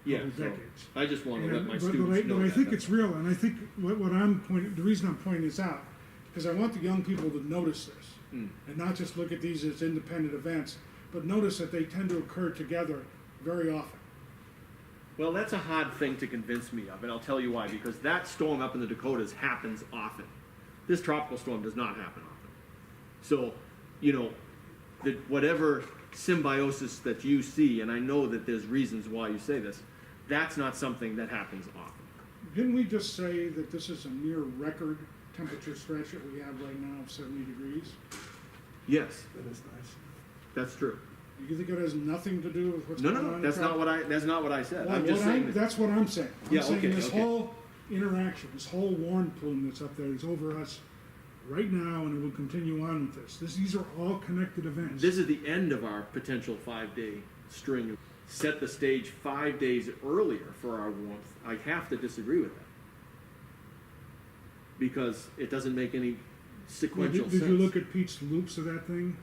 Yeah, couple so decades. I just want to let And- my but students know I that. think it's real, and I think what I'm pointing, the reason I'm pointing this out, because I want the young people to notice this, Mm. and not just look at these as independent events, but notice that they tend to occur together very often. Well, that's a hard thing to convince me of, and I'll tell you why. Because that storm up in the Dakotas happens often. This tropical storm does not happen often. So, you know, whatever symbiosis that you see, and I know that there's reasons why you say this, that's not something that happens often. Didn't we just say that this is a near record temperature stretch that we have right now of 70 degrees? Yes, That is nice. that's true. Do you think it has nothing to do with what's No, going no, on? no, in that's not tropical- what I said. Well, I'm just saying that, that's what I'm saying. I'm Yeah, saying okay, this okay. whole interaction, this whole warm plume that's up there is over us right now, and it will continue on with this. These are all connected events. this is the end of our potential 5-day string. Set the stage 5 days earlier for our warmth. I have to disagree with that. Because it doesn't make any Well, sequential did sense. you look at Pete's loops of that thing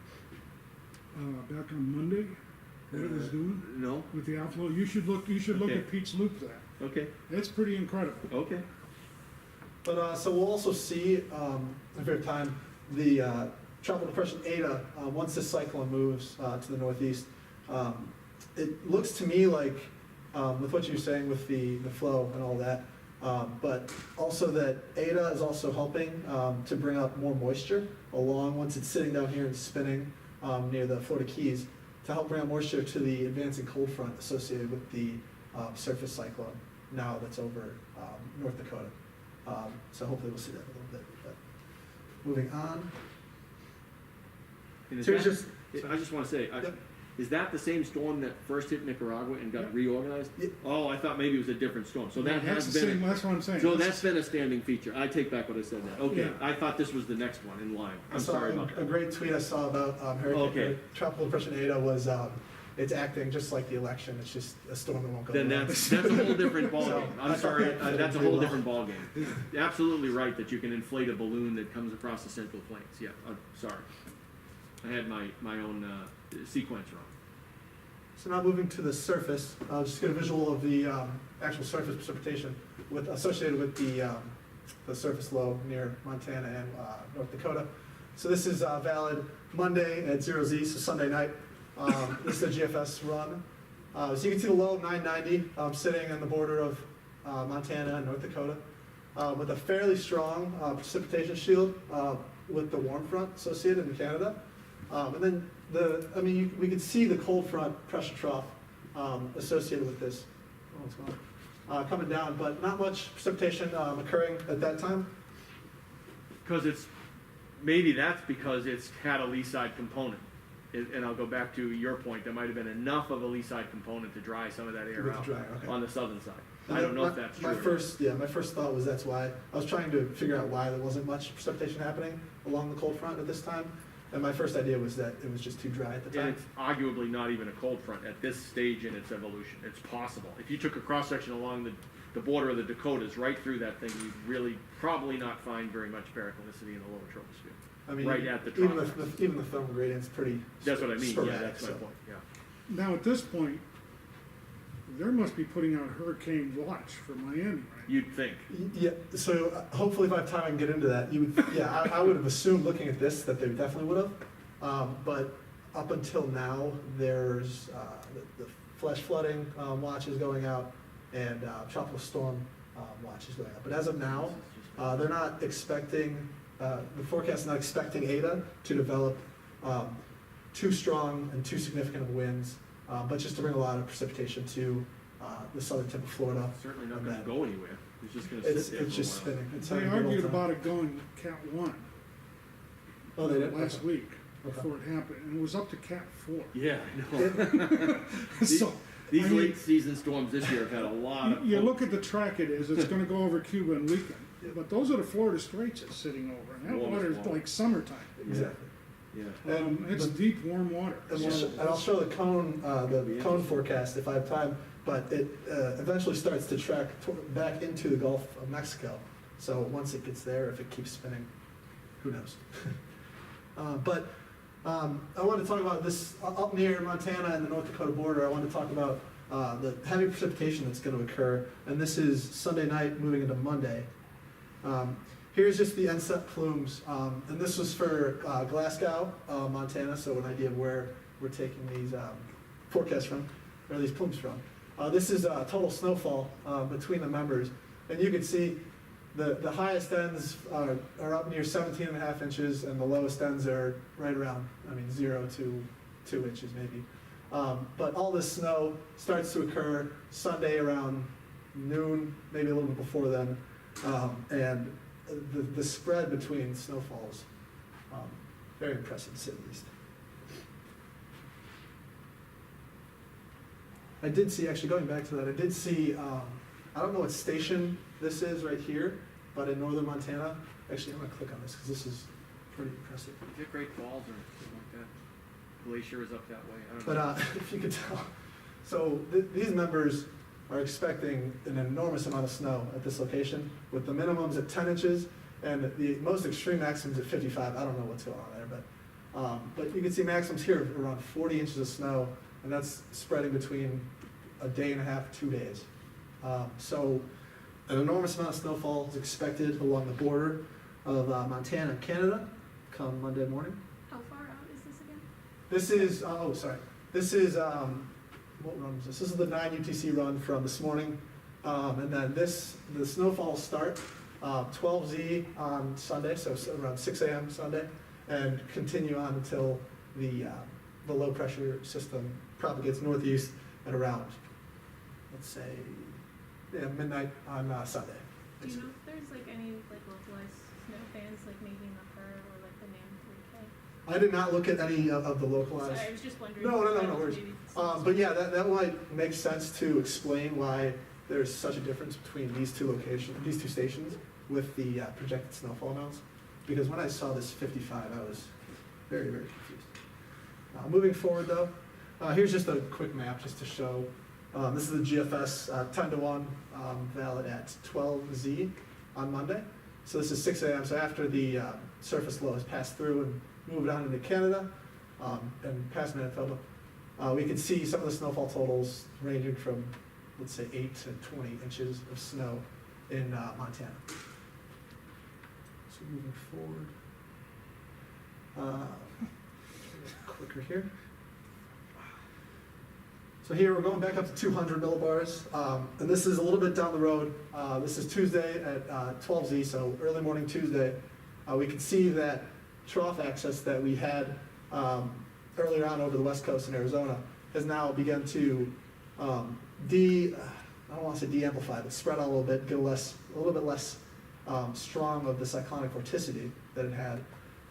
back on Monday? What it was doing No? with the outflow? You should look Okay. at Pete's loop of that. Okay, It's pretty incredible. okay. But so we'll also see at fair time the tropical depression Ada once this cyclone moves to the northeast. It looks to me like with what you're saying with the flow and all that, but also that Ada is also helping to bring up more moisture along once it's sitting down here and spinning near the Florida Keys to help bring up moisture to the advancing cold front associated with the surface cyclone now that's over North Dakota. So hopefully we'll see that a little bit. But moving on. And is So it's that- just- I just want to say, Yep. is that the same storm that first hit Nicaragua and got Yep. reorganized? Yep. Oh, I thought maybe it was a different storm. So that That's has the been. same, that's what I'm saying. So that's been a standing feature. I take back what I said now. Okay, Yeah. I thought this was the next one in line. I I'm saw sorry about a that. great tweet I saw about hurricane Okay. tropical depression Ada was it's acting just like the election. It's just a storm that won't go Then away. that's a whole different So, ballgame. I I'm thought sorry, that fit that's a pretty whole well. different ballgame. Absolutely right that you can inflate a balloon that comes across the central plains. Yeah, sorry. I had my own sequence wrong. So now moving to the surface, just to get a visual of the actual surface precipitation associated with the surface low near Montana and North Dakota. So this is valid Monday at 0Z, so Sunday night. This is a GFS run. So you can see the low of 990 sitting on the border of Montana and North Dakota with a fairly strong precipitation shield with the warm front associated in Canada. And then we could see the cold front pressure trough associated with this. Oh, it's gone. Coming down, but not much precipitation occurring at that time. Because maybe that's because it's had a lee side component. And I'll go back to your point, there might have been enough of a lee side component to dry some of that air out on the southern side. I don't know if that's true. My first thought was that's why. I was trying to figure out why there wasn't much precipitation happening along the cold front at this time. And my first idea was that it was just too dry at the time. And it's arguably not even a cold front at this stage in its evolution. It's possible. If you took a cross section along the border of the Dakotas right through that thing, you'd really probably not find very much periconicity in the lower troposphere. I mean, right at the even trough. even the thermal gradient's pretty. That's what I mean. sporadic, Yeah, that's my so. point. Yeah. Now, at this point, they must be putting out hurricane watch for Miami, right? You'd think. Yeah, so hopefully if I have time I can get into that. I would have assumed looking at this that they definitely would have. But up until now, there's the flash flooding watch is going out and tropical storm watch is going out. But as of now, they're not expecting, the forecast is not expecting Aida to develop too strong and too significant of winds, but just to bring a lot of precipitation to the southern tip of Florida. Certainly not And going to then go anywhere. It's just going to It's sit there it's for a just while. spinning. It's They having a good argued old time. about it going Cat 1 Oh, they did? last Okay. week Okay. before it happened, and it was up to Cat 4. Yeah, I know. So, These I mean- late season storms this year have had a lot of. you look at the track it is, it's gonna go over Cuba and weekend. But those are the Florida Straits it's sitting over, and that Warm as water's water. like summertime. Exactly. Yeah. It's deep, warm water. And I'll show the cone forecast if I have time, but it eventually starts to track back into the Gulf of Mexico. So once it gets there, if it keeps spinning, who knows? But I want to talk about this up near Montana and the North Dakota border. I want to talk about the heavy precipitation that's going to occur, and this is Sunday night moving into Monday. Here's just the inset plumes, and this was for Glasgow, Montana, so an idea of where we're taking these forecasts from, or these plumes from. This is total snowfall between the members, and you can see the highest ends are up near 17.5 inches, and the lowest ends are right around, 0 to 2 inches maybe. But all this snow starts to occur Sunday around noon, maybe a little bit before then, and the spread between snowfalls, very impressive to say the least. I did see, actually going back to that, I did see, I don't know what station this is right here, but in northern Montana, actually I'm gonna click on this because this is pretty impressive. Is it Great Falls or something like that? Glacier is up that way. I don't But know. if you could tell, so these members are expecting an enormous amount of snow at this location, with the minimums at 10 inches and the most extreme maximums at 55. I don't know what's going on there, but you can see maximums here of around 40 inches of snow, and that's spreading between a day and a half, 2 days. So an enormous amount of snowfall is expected along the border of Montana and Canada come Monday morning. How far out is this again? This is, this is, what run is this? This is the 9 UTC run from this morning. And then the snowfall start 12Z on Sunday, so around 6 a.m. Sunday, and continue on until the low pressure system propagates northeast at around, let's say, midnight on Sunday. Do you know if there's any localized snow fans making the herd or the NAM 3K? I did not look at any of the localized. Sorry, I was just wondering. No if worries. maybe some But yeah, that might make sense to explain why there's such a difference between these two stations with the projected snowfall amounts. Because when I saw this 55, I was very, very confused. Moving forward though, here's just a quick map just to show. This is the GFS 10-1 valid at 12Z on Monday. So this is 6 a.m. So after the surface low has passed through and moved on into Canada and past Manitoba. We can see some of the snowfall totals ranging from, let's say, 8 to 20 inches of snow in Montana. So moving forward. Clicker here. So here we're going back up to 200 millibars, and this is a little bit down the road. This is Tuesday at 12Z, so early morning Tuesday. We can see that trough access that we had earlier on over the west coast in Arizona has now begun to I don't want to say de-amplify, but spread out a little bit, get a little bit less strong of the cyclonic vorticity that it had.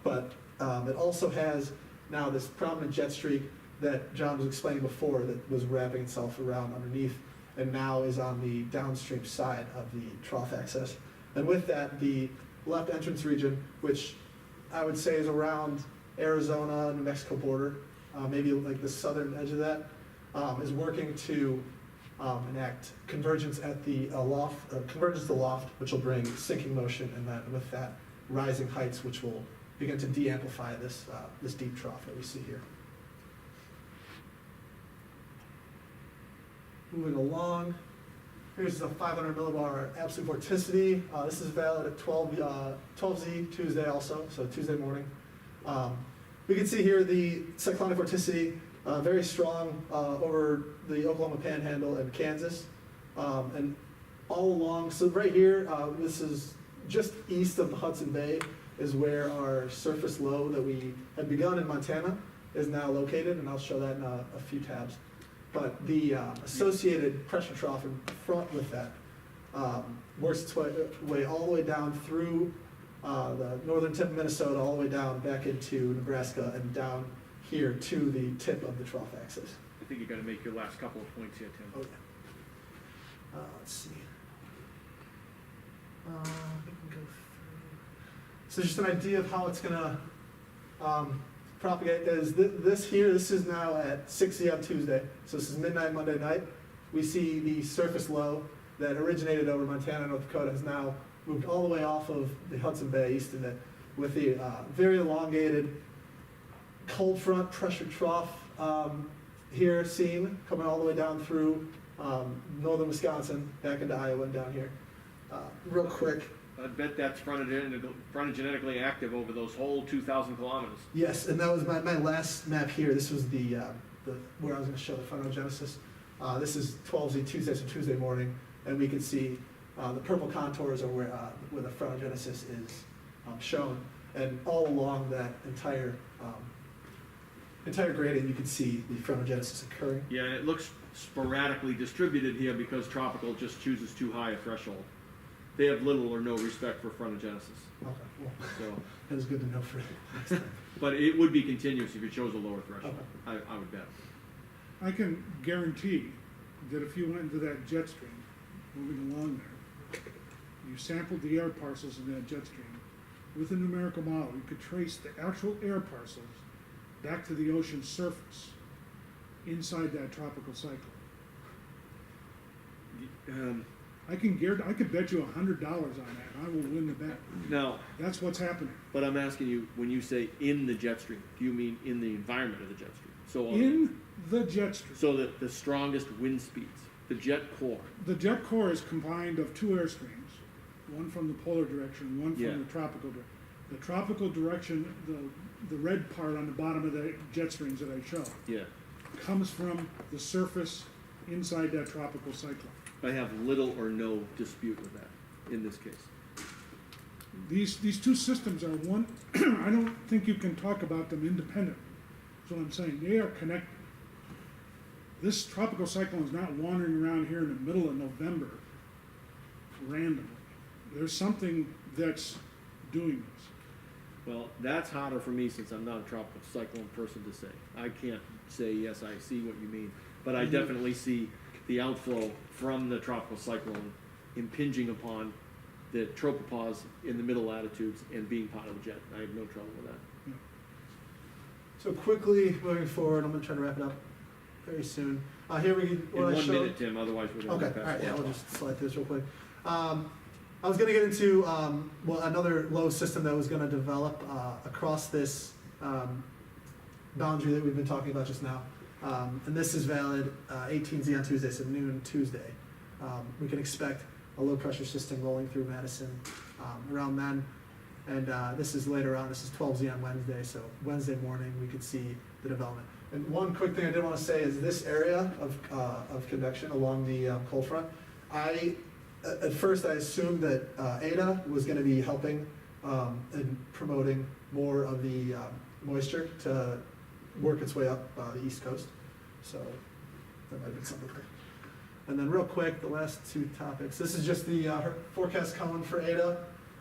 But it also has now this prominent jet streak that John was explaining before that was wrapping itself around underneath and now is on the downstream side of the trough axis. And with that, the left entrance region, which I would say is around Arizona, New Mexico border, maybe like the southern edge of that, is working to enact convergence at the convergence to the loft, which will bring sinking motion, and then with that, rising heights, which will begin to de-amplify this deep trough that we see here. Moving along, here's the 500 millibar absolute vorticity. This is valid at 12Z Tuesday also, so Tuesday morning. We can see here the cyclonic vorticity very strong over the Oklahoma Panhandle and Kansas, and all along. So right here, this is just east of the Hudson Bay, is where our surface low that we had begun in Montana is now located, and I'll show that in a few tabs. But the associated pressure trough in front with that works its way all the way down through the northern tip of Minnesota, all the way down back into Nebraska, and down here to the tip of the trough axis. I think you gotta make your last couple of points here, Tim. Oh, yeah. Let's see. We can go through. So just an idea of how it's gonna propagate is this here. This is now at 6 on Tuesday. So this is midnight Monday night. We see the surface low that originated over Montana, North Dakota, has now moved all the way off of the Hudson Bay east of it, with the very elongated cold front pressure trough here seen coming all the way down through northern Wisconsin, back into Iowa and down here. Real quick. I bet that's frontogenetically active over those whole 2,000 kilometers. Yes, and that was my last map here. This was the where I was going to show the frontogenesis. This is 12Z Tuesday, so Tuesday morning, and we can see the purple contours are where the frontogenesis is shown, and all along that entire gradient, you can see the frontogenesis occurring. Yeah, and it looks sporadically distributed here because tropical just chooses too high a threshold. They have little or no respect for frontogenesis. Okay, well, So, that is good to know for next time. but it would be continuous if you chose a lower threshold. Okay. I would bet. I can guarantee that if you went into that jet stream, moving along there, you sampled the air parcels in that jet stream, with a numerical model, you could trace the actual air parcels back to the ocean surface inside that tropical cyclone. I could bet you $100 on that, and I will win the bet. Now, That's what's happening. but I'm asking you, when you say in the jet stream, do you mean in the environment of the jet stream? So In the jet stream. so that the strongest wind speeds, the jet core. The jet core is combined of two air streams, one from the polar direction, one from Yeah. the tropical direction. The tropical direction, the red part on the bottom of the jet streams that I show, Yeah. comes from the surface inside that tropical cyclone. I have little or no dispute with that in this case. These two systems are one. I don't think you can talk about them independently. That's what I'm saying. They are connected. This tropical cyclone is not wandering around here in the middle of November randomly. There's something that's doing this. Well, that's harder for me since I'm not a tropical cyclone person to say. I can't say, yes, I see what you mean, but I definitely see the outflow from the tropical cyclone impinging upon the tropopause in the middle latitudes and being part of the jet. I have no trouble with that. So quickly moving forward, I'm going to try to wrap it up very soon. Here we In what I 1 showed. minute, Tim, otherwise we're going to Okay, go all past right, yeah, 1 we'll o'clock. just slide through this real quick. I was going to get into another low system that was going to develop across this boundary that we've been talking about just now. And this is valid 18Z on Tuesday, so noon Tuesday. We can expect a low pressure system rolling through Madison around then. And this is later on, this is 12Z on Wednesday, so Wednesday morning we could see the development. And one quick thing I did want to say is this area of convection along the cold front, at first I assumed that Aida was going to be helping in promoting more of the moisture to work its way up the east coast. So that might have been something there. And then real quick, the last two topics. This is just the forecast cone for Aida.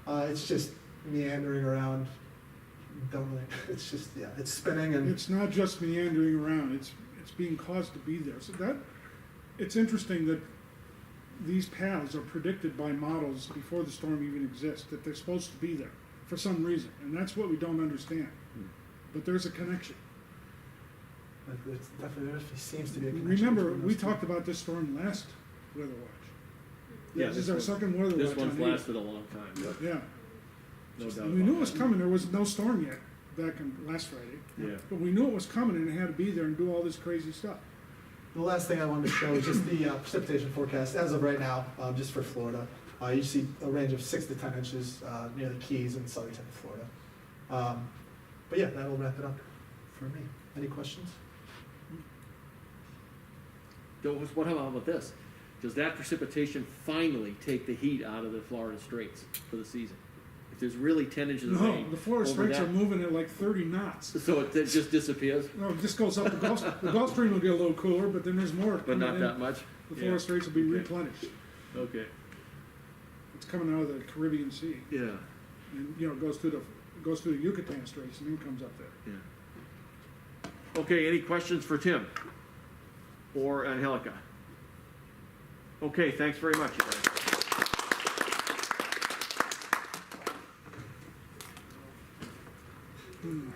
It's just meandering around. Don't really, it's just, yeah, it's spinning and. It's not just meandering around, it's being caused to be there. So it's interesting that these paths are predicted by models before the storm even exists, that they're supposed to be there for some reason, and that's what we don't understand. But there's a connection. It's definitely, there seems to be a connection. Remember, between we those two. talked about this storm last weather watch. Yeah, This is our second weather watch. This one's on Aida. lasted a long time, Yeah. no doubt We knew it about was that. coming, there was no storm yet back in last Friday. Yeah. But we knew it was coming and it had to be there and do all this crazy stuff. The last thing I wanted to show is just the precipitation forecast as of right now, just for Florida. You see a range of 6 to 10 inches near the Keys and southern tip of Florida. But yeah, that'll wrap it up for me. Any questions? What about this? Does that precipitation finally take the heat out of the Florida Straits for the season? If there's really 10 inches of No, rain. the Florida over Straits that- are moving at like 30 knots. So it just disappears, No, it just goes up the Gulf. The Gulf Stream will get a little cooler, but then there's more. but not coming in. that much? The Yeah. Florida Straits will be Okay. replenished. Okay, It's coming out of the Caribbean Sea, yeah, and it goes through the Yucatan Straits and then comes up there. yeah. Okay, any questions for Tim or Angelica? Okay, thanks very much, you guys. Hmm.